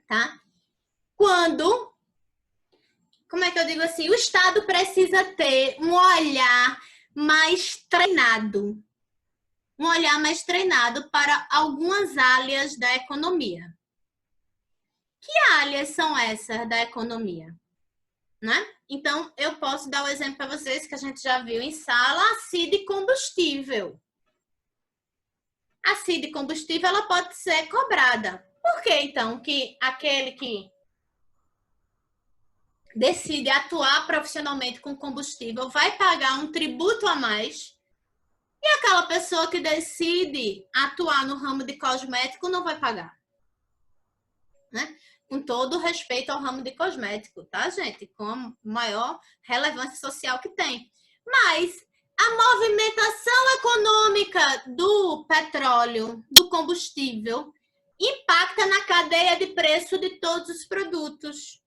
tá? Quando, como é que eu digo assim? O Estado precisa ter um olhar mais treinado. Um olhar mais treinado para algumas áreas da economia. Que áreas são essas da economia? Né? Então, eu posso dar o exemplo para vocês que a gente já viu em sala, a CID combustível. A CID combustível, ela pode ser cobrada. Por que, então, que aquele que decide atuar profissionalmente com combustível vai pagar um tributo a mais e aquela pessoa que decide atuar no ramo de cosmético não vai pagar? Né? Com todo o respeito ao ramo de cosmético, tá, gente? Com a maior relevância social que tem. Mas a movimentação econômica do petróleo, do combustível, impacta na cadeia de preço de todos os produtos.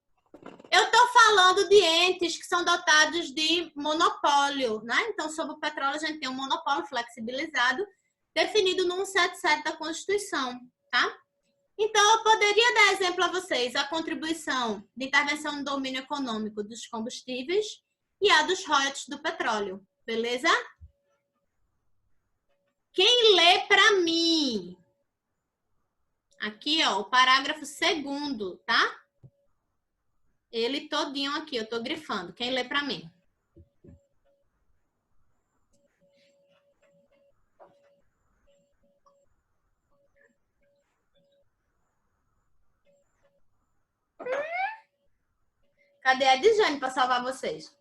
Eu estou falando de entes que são dotados de monopólio, né? Então, sobre o petróleo, a gente tem um monopólio flexibilizado, definido no 177 da Constituição, tá? Então, eu poderia dar exemplo a vocês a contribuição de intervenção no domínio econômico dos combustíveis e a dos royalties do petróleo, beleza? Quem lê para mim? Aqui, ó, o parágrafo 2º, tá? Ele todinho aqui, eu tô grifando. Quem lê para mim? Cadê a Dijane para salvar vocês?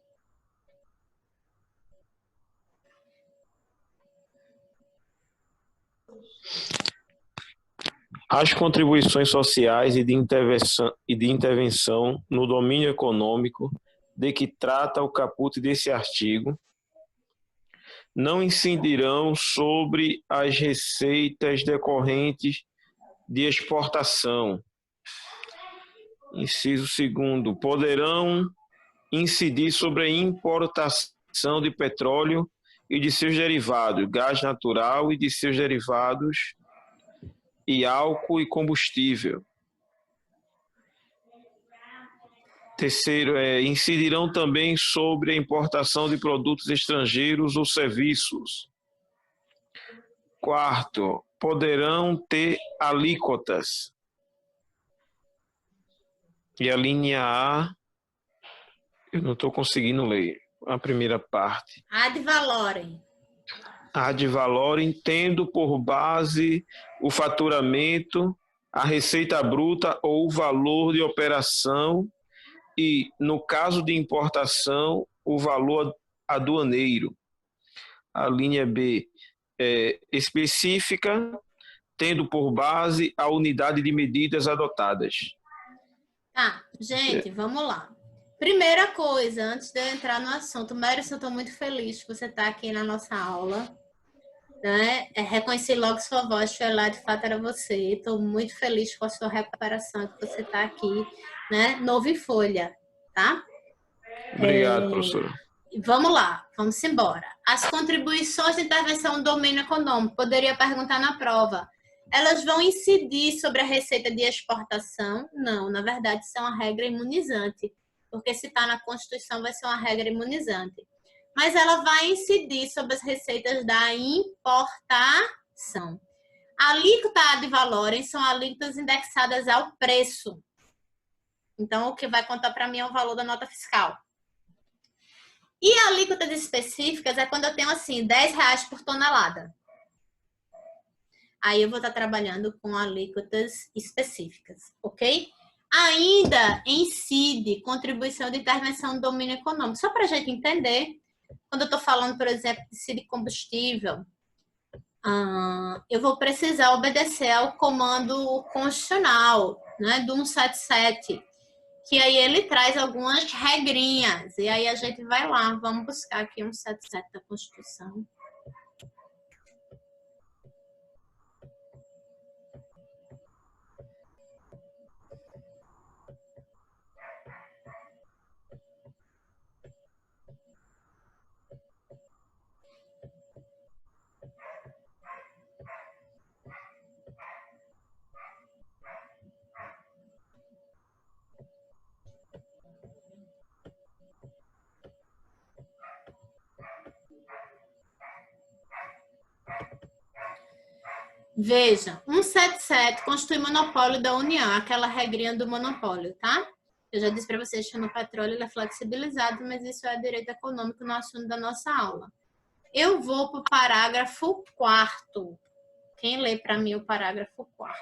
As contribuições sociais e de intervenção no domínio econômico de que trata o caput desse artigo não incidirão sobre as receitas decorrentes de exportação. Inciso 2º, poderão incidir sobre a importação de petróleo e de seus derivados, gás natural e de seus derivados, e álcool e combustível. Terceiro, incidirão também sobre a importação de produtos estrangeiros ou serviços. Quarto, poderão ter alíquotas. E a linha A, eu não estou conseguindo ler a primeira parte. Ad valorem. Ad valorem, tendo por base o faturamento, a receita bruta ou o valor de operação e, no caso de importação, o valor aduaneiro. A linha B é específica, tendo por base a unidade de medidas adotadas. Tá, gente, vamos lá. Primeira coisa, antes de eu entrar no assunto, Mércio, eu estou muito feliz que você está aqui na nossa aula. Né? Reconheci logo sua voz, foi lá, de fato era você. Estou muito feliz com a sua recuperação, que você está aqui, né? Novo em folha, tá? Obrigado, professora. Vamos lá, vamos embora. As contribuições de intervenção no domínio econômico, poderia perguntar na prova. Elas vão incidir sobre a receita de exportação? Não, na verdade, isso é uma regra imunizante, porque se está na Constituição vai ser uma regra imunizante. Mas ela vai incidir sobre as receitas da importação. A alíquota ad valorem são alíquotas indexadas ao preço. Então, o que vai contar para mim é o valor da nota fiscal. E alíquotas específicas é quando eu tenho, assim, R$10 por tonelada. Aí eu vou estar trabalhando com alíquotas específicas, ok? Ainda incide contribuição de intervenção no domínio econômico. Só para a gente entender, quando eu estou falando, por exemplo, de incide combustível, eu vou precisar obedecer ao comando constitucional, né, do 177, que aí ele traz algumas regrinhas. E aí a gente vai lá, vamos buscar aqui 177 da Constituição. Veja, 177 constitui monopólio da União, aquela regrinha do monopólio, tá? Eu já disse para vocês que no petróleo ele é flexibilizado, mas isso é direito econômico no assunto da nossa aula. Eu vou para o parágrafo 4º. Quem lê para mim o parágrafo 4º?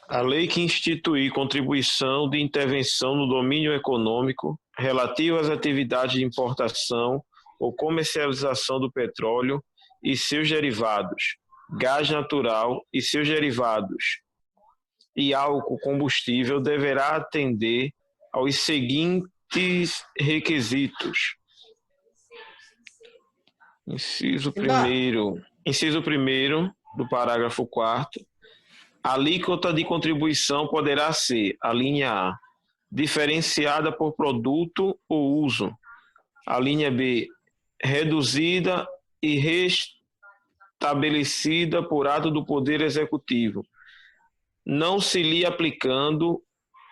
A lei que institui contribuição de intervenção no domínio econômico relativa às atividades de importação ou comercialização do petróleo e seus derivados, gás natural e seus derivados, e álcool combustível deverá atender aos seguintes requisitos. Inciso primeiro do parágrafo 4º. A alíquota de contribuição poderá ser, a linha A, diferenciada por produto ou uso. A linha B, reduzida e restabelecida por ato do Poder Executivo, não se lhe aplicando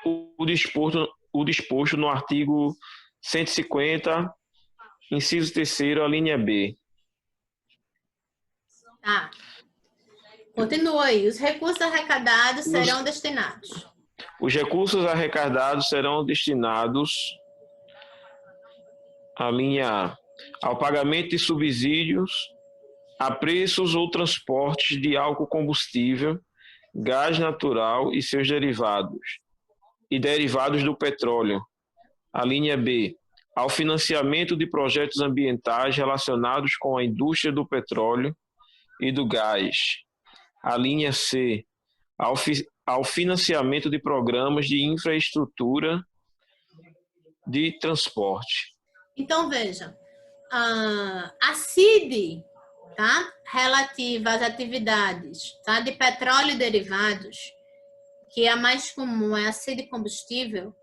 o disposto no artigo 150, inciso 3º, a linha B. Tá. Continua aí. Os recursos arrecadados serão destinados. Os recursos arrecadados serão destinados, a linha A, ao pagamento de subsídios a preços ou transportes de álcool combustível, gás natural e seus derivados, e derivados do petróleo. A linha B, ao financiamento de projetos ambientais relacionados com a indústria do petróleo e do gás. A linha C, ao financiamento de programas de infraestrutura de transporte. Então, veja, a CID, tá? Relativa às atividades, tá? De petróleo e derivados, que a mais comum é a CID combustível,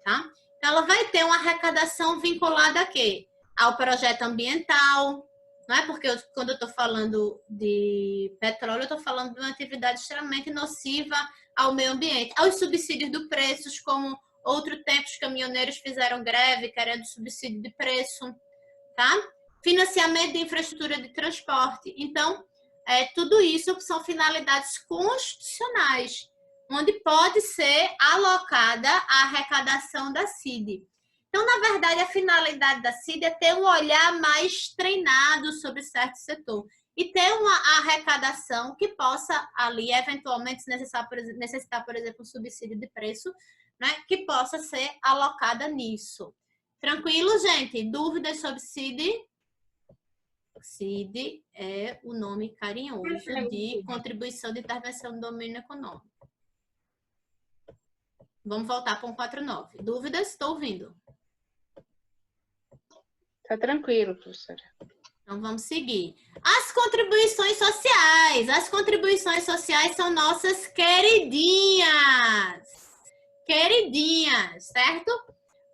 tá? Então, ela vai ter uma arrecadação vinculada a quê? Ao projeto ambiental, não é? Porque quando eu estou falando de petróleo, eu estou falando de uma atividade extremamente nociva ao meio ambiente, aos subsídios de preços, como outro tempo os caminhoneiros fizeram greve querendo subsídio de preço, tá? Financiamento de infraestrutura de transporte. Então, tudo isso são finalidades constitucionais, onde pode ser alocada a arrecadação da CID. Então, na verdade, a finalidade da CID é ter um olhar mais treinado sobre certo setor e ter uma arrecadação que possa ali, eventualmente, necessitar, por exemplo, um subsídio de preço, né, que possa ser alocada nisso. Tranquilo, gente? Dúvidas sobre CID? CID é o nome carinhoso de Contribuição de Intervenção no Domínio Econômico. Vamos voltar para 149. Dúvidas? Estou ouvindo. Tá tranquilo, professora. Então, vamos seguir. As contribuições sociais. As contribuições sociais são nossas queridinhas. Queridinhas, certo?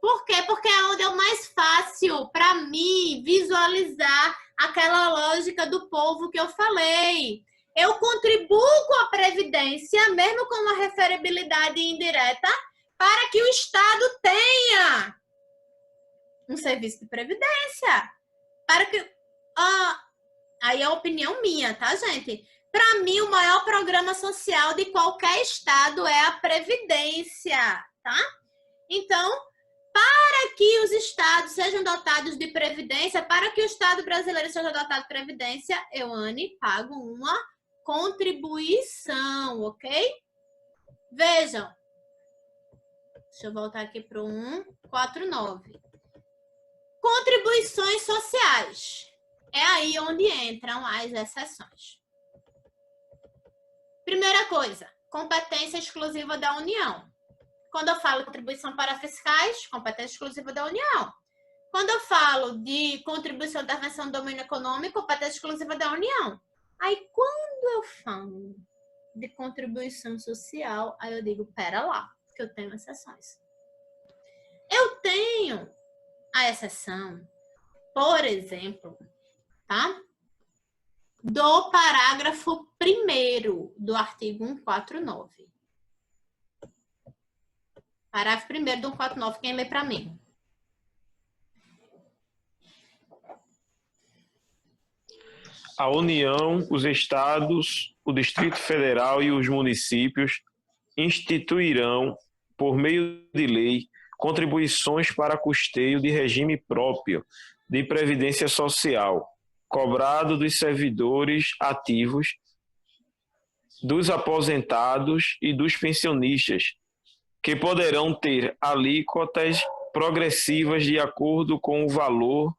Por quê? Porque é onde é o mais fácil para mim visualizar aquela lógica do povo que eu falei. Eu contribuo com a Previdência, mesmo com uma referibilidade indireta, para que o Estado tenha um serviço de previdência. Para que... aí é a opinião minha, tá, gente? Para mim, o maior programa social de qualquer Estado é a Previdência, tá? Então, para que os estados sejam dotados de previdência, para que o Estado brasileiro seja dotado de previdência, eu, Anne, pago uma contribuição, ok? Vejam. Deixa eu voltar aqui para o 149. Contribuições sociais. É aí onde entram as exceções. Primeira coisa, competência exclusiva da União. Quando eu falo contribuição para fiscais, competência exclusiva da União. Quando eu falo de contribuição de intervenção no domínio econômico, competência exclusiva da União. Aí, quando eu falo de contribuição social, aí eu digo, pera lá, que eu tenho exceções. Eu tenho a exceção, por exemplo, tá? Do parágrafo 1º do artigo 149. Parágrafo 1º do 149, quem lê para mim? A União, os estados, o Distrito Federal e os municípios instituirão, por meio de lei, contribuições para custeio de regime próprio de previdência social, cobrado dos servidores ativos, dos aposentados e dos pensionistas, que poderão ter alíquotas progressivas de acordo com o valor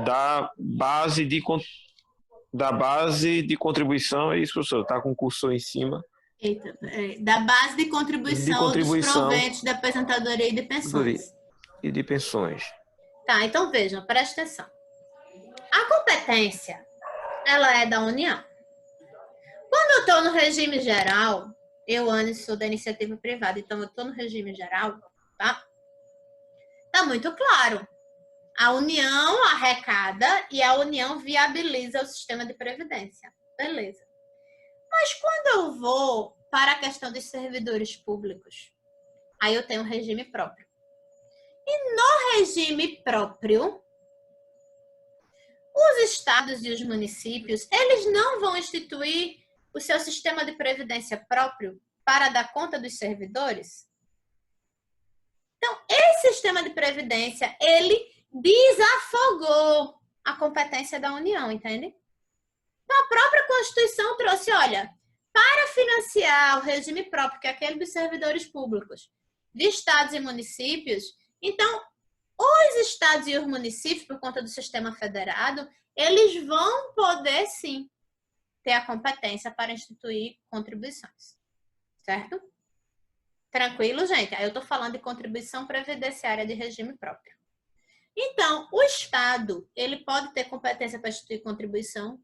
da base de contribuição. É isso, professor? Está com o cursor em cima. Eita, da base de contribuição dos proventos da aposentadoria e de pensões. E de pensões. Tá, então vejam, presta atenção. A competência, ela é da União. Quando eu estou no regime geral, eu, Anne, sou da iniciativa privada, então eu estou no regime geral, tá? Tá muito claro. A União arrecada e a União viabiliza o sistema de previdência. Beleza. Mas quando eu vou para a questão dos servidores públicos, aí eu tenho um regime próprio. No regime próprio, os estados e os municípios, eles não vão instituir o seu sistema de previdência próprio para dar conta dos servidores? Então, esse sistema de previdência, ele desafogou a competência da União, entende? Então, a própria Constituição trouxe, olha, para financiar o regime próprio, que é aquele dos servidores públicos, de estados e municípios, então, os estados e os municípios, por conta do sistema federado, eles vão poder, sim, ter a competência para instituir contribuições. Certo? Tranquilo, gente? Aí eu estou falando de contribuição previdenciária de regime próprio. Então, o Estado, ele pode ter competência para instituir contribuição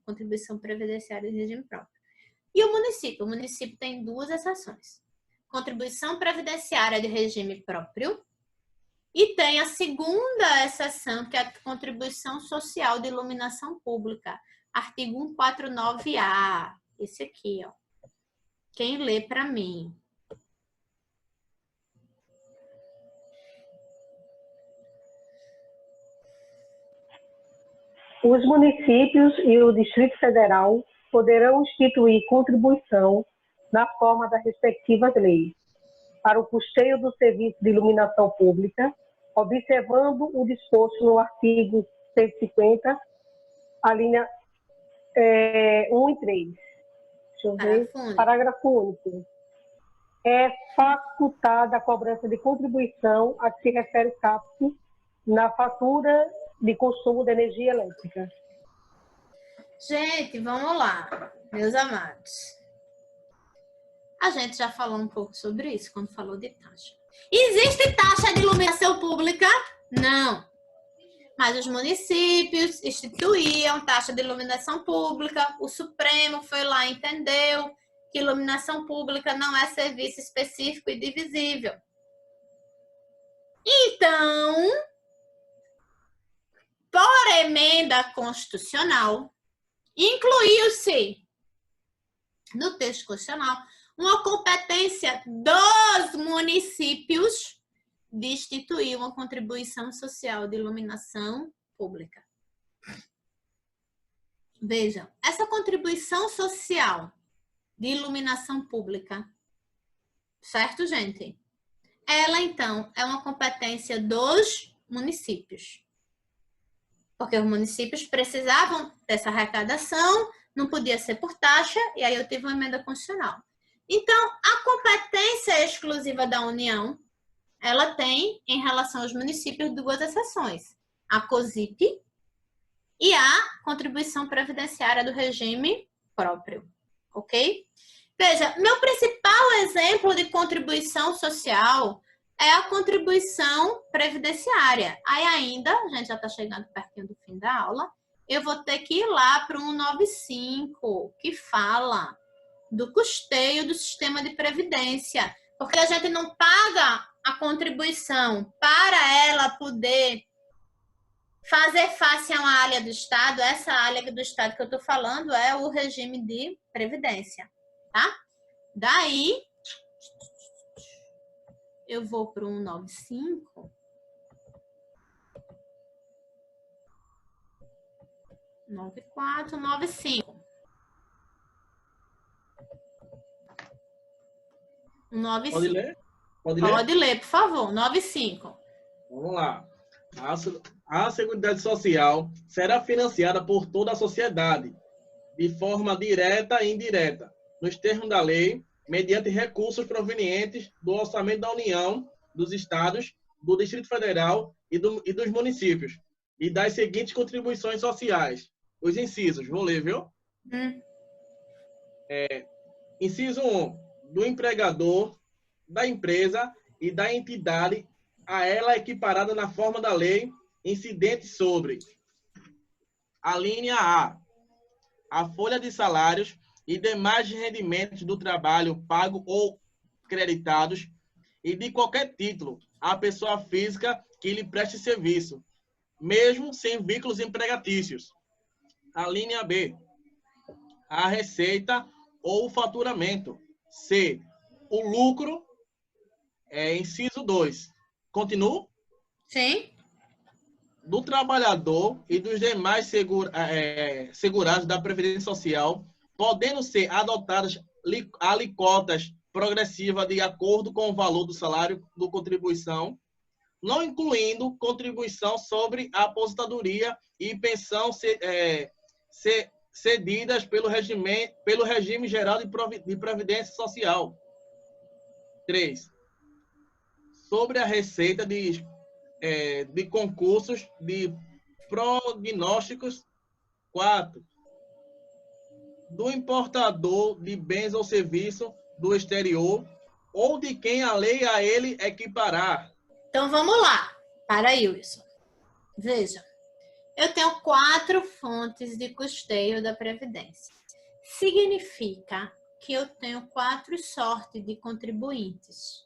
previdenciária de regime próprio. E o município tem duas exceções. Contribuição previdenciária de regime próprio e tem a segunda exceção, que é a contribuição social de iluminação pública. Artigo 149A. Esse aqui, ó. Quem lê para mim? Os municípios e o Distrito Federal poderão instituir contribuição na forma das respectivas leis para o custeio do serviço de iluminação pública, observando o disposto no artigo 150, a linha 1 e 3. Deixa eu ver. Parágrafo único. É facultada a cobrança de contribuição a que se refere o caput na fatura de consumo de energia elétrica. Gente, vamos lá, meus amados. A gente já falou um pouco sobre isso quando falou de taxa. Existe taxa de iluminação pública? Não. Mas os municípios instituíam taxa de iluminação pública. O Supremo foi lá e entendeu que iluminação pública não é serviço específico e divisível. Então, por emenda constitucional, incluiu-se no texto constitucional uma competência dos municípios de instituir uma contribuição social de iluminação pública. Vejam, essa contribuição social de iluminação pública, certo, gente? Ela, então, é uma competência dos municípios. Porque os municípios precisavam dessa arrecadação, não podia ser por taxa, e aí eu tive uma emenda constitucional. Então, a competência exclusiva da União, ela tem, em relação aos municípios, duas exceções. A COSIP e a contribuição previdenciária do regime próprio. Ok? Veja, meu principal exemplo de contribuição social é a contribuição previdenciária. Aí ainda, a gente já está chegando pertinho do fim da aula, eu vou ter que ir lá para o 195, que fala do custeio do sistema de previdência. Porque a gente não paga a contribuição para ela poder fazer face a uma área do Estado. Essa área do Estado que eu estou falando é o regime de previdência, tá? Daí, eu vou para o 195. 94, 95. 95. Pode ler? Pode ler, por favor. 95. Vamos lá. A Seguridade Social será financiada por toda a sociedade, de forma direta e indireta, nos termos da lei, mediante recursos provenientes do orçamento da União, dos Estados, do Distrito Federal e dos municípios, e das seguintes contribuições sociais. Os incisos, vou ler, viu? Inciso 1, do empregador, da empresa e da entidade a ela equiparada na forma da lei, incidente sobre a linha a folha de salários e demais rendimentos do trabalho pago ou creditados e de qualquer título à pessoa física que lhe preste serviço, mesmo sem vínculos empregatícios. A linha B, a receita ou o faturamento. C, o lucro, inciso 2. Continuo? Sim. do trabalhador e dos demais segurados da Previdência Social, podendo ser adotadas alíquotas progressivas de acordo com o valor do salário do contribuição, não incluindo contribuição sobre a aposentadoria e pensão cedidas pelo regime geral de Previdência Social. 3. Sobre a receita de concursos de prognósticos. 4. Do importador de bens ou serviços do exterior ou de quem a lei a ele equiparar. Então, vamos lá. Para aí, Wilson. Veja, eu tenho 4 fontes de custeio da Previdência. Significa que eu tenho 4 sortes de contribuintes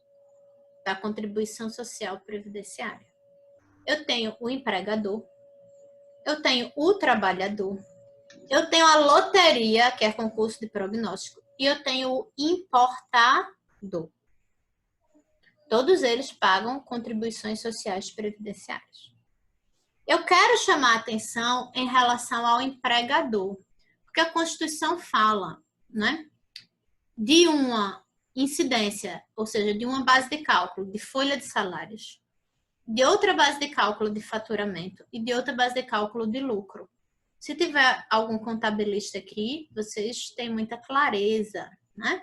da contribuição social previdenciária. Eu tenho o empregador, eu tenho o trabalhador, eu tenho a loteria, que é concurso de prognóstico, e eu tenho o importador. Todos eles pagam contribuições sociais previdenciárias. Eu quero chamar a atenção em relação ao empregador, porque a Constituição fala, né, de uma incidência, ou seja, de uma base de cálculo de folha de salários, de outra base de cálculo de faturamento e de outra base de cálculo de lucro. Se tiver algum contabilista aqui, vocês têm muita clareza, né,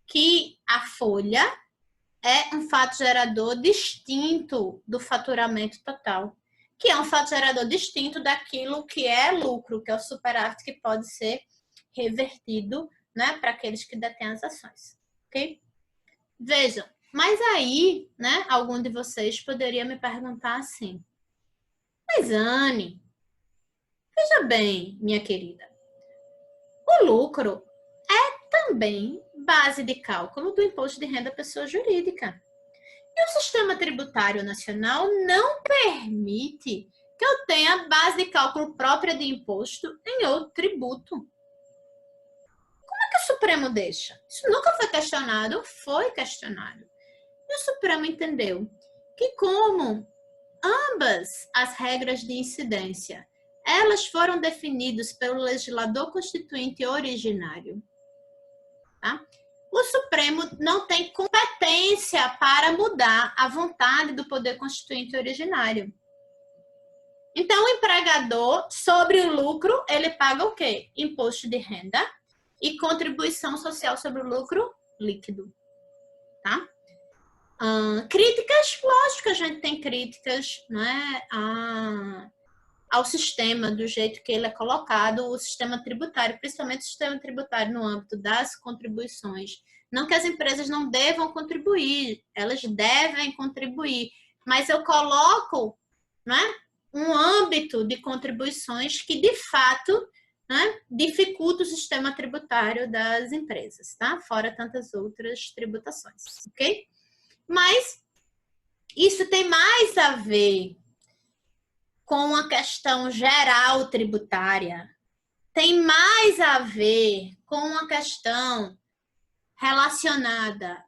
que a folha é um fato gerador distinto do faturamento total, que é um fato gerador distinto daquilo que é lucro, que é o superávit que pode ser revertido, né, para aqueles que detêm as ações, ok? Vejam, mas aí, né, algum de vocês poderia me perguntar assim, mas Anne, veja bem, minha querida, o lucro é também base de cálculo do imposto de renda à pessoa jurídica. E o sistema tributário nacional não permite que eu tenha base de cálculo própria de imposto em outro tributo. Como é que o Supremo deixa? Isso nunca foi questionado, foi questionado. E o Supremo entendeu que como ambas as regras de incidência, elas foram definidas pelo legislador constituinte originário, tá? O Supremo não tem competência para mudar a vontade do poder constituinte originário. Então, o empregador, sobre o lucro, ele paga o quê? Imposto de renda e contribuição social sobre o lucro líquido, tá? Críticas, lógico que a gente tem críticas, né, ao sistema, do jeito que ele é colocado, o sistema tributário, principalmente o sistema tributário no âmbito das contribuições. Não que as empresas não devam contribuir, elas devem contribuir, mas eu coloco, né, um âmbito de contribuições que, de fato, né, dificulta o sistema tributário das empresas, tá? Fora tantas outras tributações, ok? Mas isso tem mais a ver com a questão geral tributária, tem mais a ver com a questão relacionada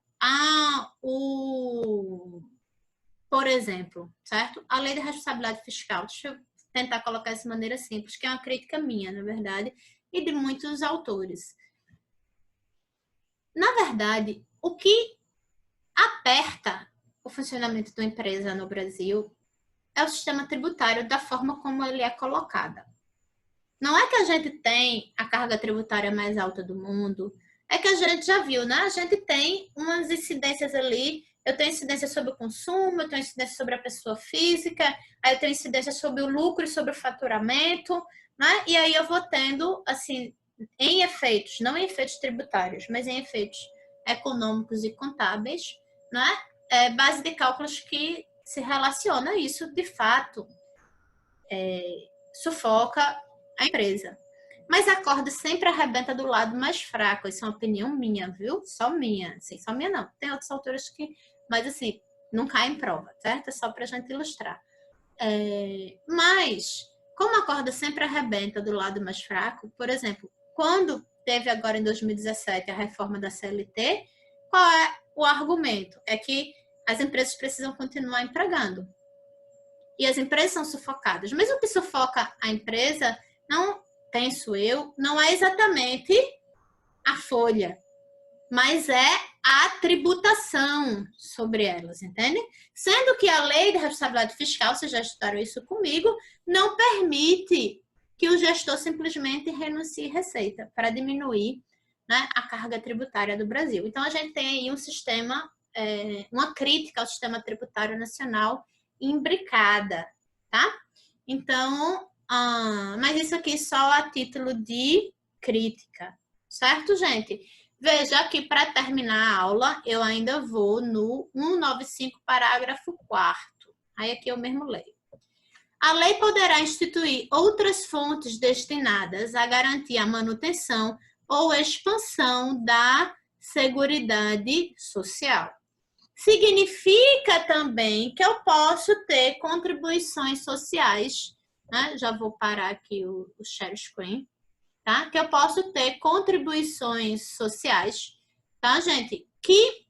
por exemplo, certo? A lei de responsabilidade fiscal. Deixa eu tentar colocar dessa maneira simples, que é uma crítica minha, na verdade, e de muitos autores. Na verdade, o que aperta o funcionamento de uma empresa no Brasil é o sistema tributário da forma como ele é colocado. Não é que a gente tem a carga tributária mais alta do mundo, é que a gente já viu, né? A gente tem umas incidências ali, eu tenho incidência sobre o consumo, eu tenho incidência sobre a pessoa física, aí eu tenho incidência sobre o lucro e sobre o faturamento, né? E aí eu vou tendo, assim, em efeitos, não em efeitos tributários, mas em efeitos econômicos e contábeis, né? Base de cálculos que se relaciona a isso, de fato, sufoca a empresa. Mas a corda sempre arrebenta do lado mais fraco. Isso é uma opinião minha, viu? Só minha. Assim, só minha não. Tem outros autores que... Mas, assim, não cai em prova, certo? É só pra gente ilustrar. Mas, como a corda sempre arrebenta do lado mais fraco, por exemplo, quando teve agora em 2017 a reforma da CLT, qual é o argumento? É que as empresas precisam continuar empregando. e as empresas são sufocadas. Mas o que sufoca a empresa, não penso eu, não é exatamente a folha, mas é a tributação sobre elas, entende? Sendo que a lei de responsabilidade fiscal, vocês já estudaram isso comigo, não permite que o gestor simplesmente renuncie receita para diminuir, né, a carga tributária do Brasil. Então, a gente tem aí um sistema, uma crítica ao sistema tributário nacional imbricada, tá? Então, mas isso aqui só a título de crítica, certo, gente? Veja que para terminar a aula, eu ainda vou no 195, parágrafo 4º. Aí aqui eu mesmo leio. A lei poderá instituir outras fontes destinadas a garantir a manutenção ou expansão da Seguridade Social. Significa também que eu posso ter contribuições sociais, né? Já vou parar aqui o share screen, tá? Que eu posso ter contribuições sociais, tá, gente? Que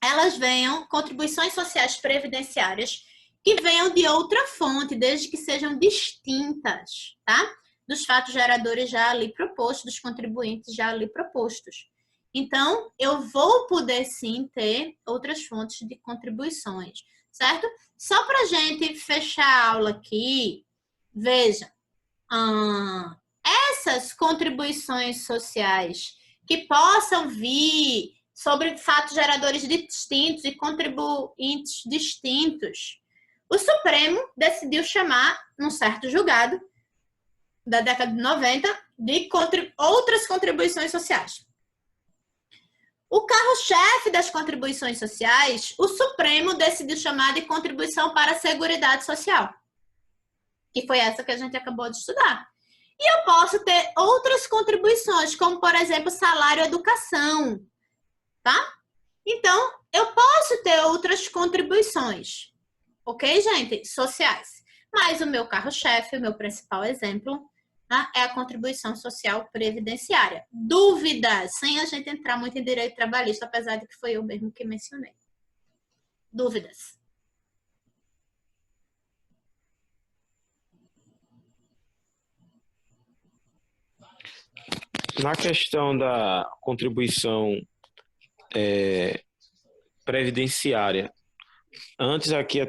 elas venham, contribuições sociais previdenciárias, que venham de outra fonte, desde que sejam distintas, tá? Dos fatos geradores já ali propostos, dos contribuintes já ali propostos. Então, eu vou poder sim ter outras fontes de contribuições, certo? Só para a gente fechar a aula aqui, veja, essas contribuições sociais que possam vir sobre fatos geradores distintos e contribuintes distintos, o Supremo decidiu chamar, num certo julgado, da década de 90, de outras contribuições sociais. O carro-chefe das contribuições sociais, o Supremo decidiu chamar de contribuição para a Seguridade Social, que foi essa que a gente acabou de estudar. E eu posso ter outras contribuições, como, por exemplo, salário e educação, tá? Então, eu posso ter outras contribuições, ok, gente? Sociais. Mas o meu carro-chefe, o meu principal exemplo, tá, é a contribuição social previdenciária. Dúvidas, sem a gente entrar muito em direito trabalhista, apesar de que foi eu mesmo que mencionei. Dúvidas? Na questão da contribuição previdenciária, antes aqui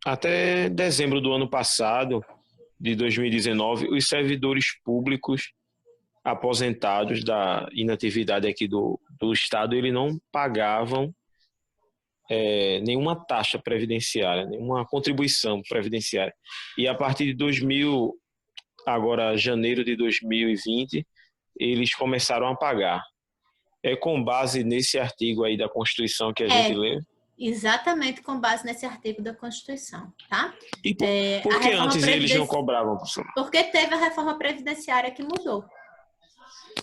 até dezembro do ano passado, de 2019, os servidores públicos aposentados da inatividade aqui do Estado, eles não pagavam nenhuma taxa previdenciária, nenhuma contribuição previdenciária. E a partir de agora janeiro de 2020, eles começaram a pagar. É com base nesse artigo aí da Constituição que a gente lê? Exatamente com base nesse artigo da Constituição, tá? E por que antes eles não cobravam, professor? Porque teve a reforma previdenciária que mudou.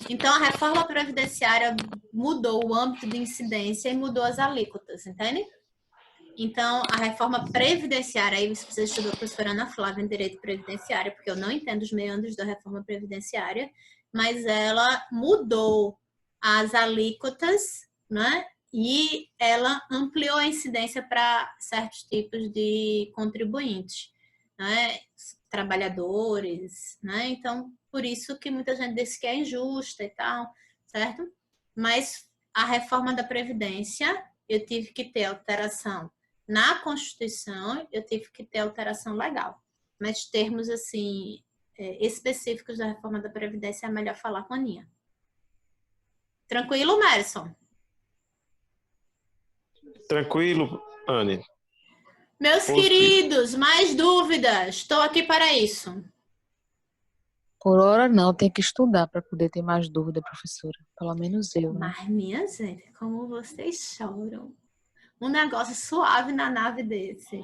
Então, a reforma previdenciária mudou o âmbito de incidência e mudou as alíquotas, entende? Então, a reforma previdenciária, aí se você estudou a professora Ana Flávia em Direito Previdenciário, porque eu não entendo os meandros da reforma previdenciária, mas ela mudou as alíquotas, né? E ela ampliou a incidência para certos tipos de contribuintes, né? Trabalhadores, né? Então, por isso que muita gente diz que é injusta e tal, certo? Mas a reforma da Previdência, eu tive que ter alteração na Constituição, eu tive que ter alteração legal. Mas termos, assim, específicos da reforma da Previdência é melhor falar com a Aninha. Tranquilo, Merson? Tranquilo, Anne. Meus queridos, mais dúvidas? Estou aqui para isso. Por hora não, tem que estudar para poder ter mais dúvida, professora. Pelo menos eu, né? Mas, minha gente, como vocês choram. Um negócio suave na nave desse.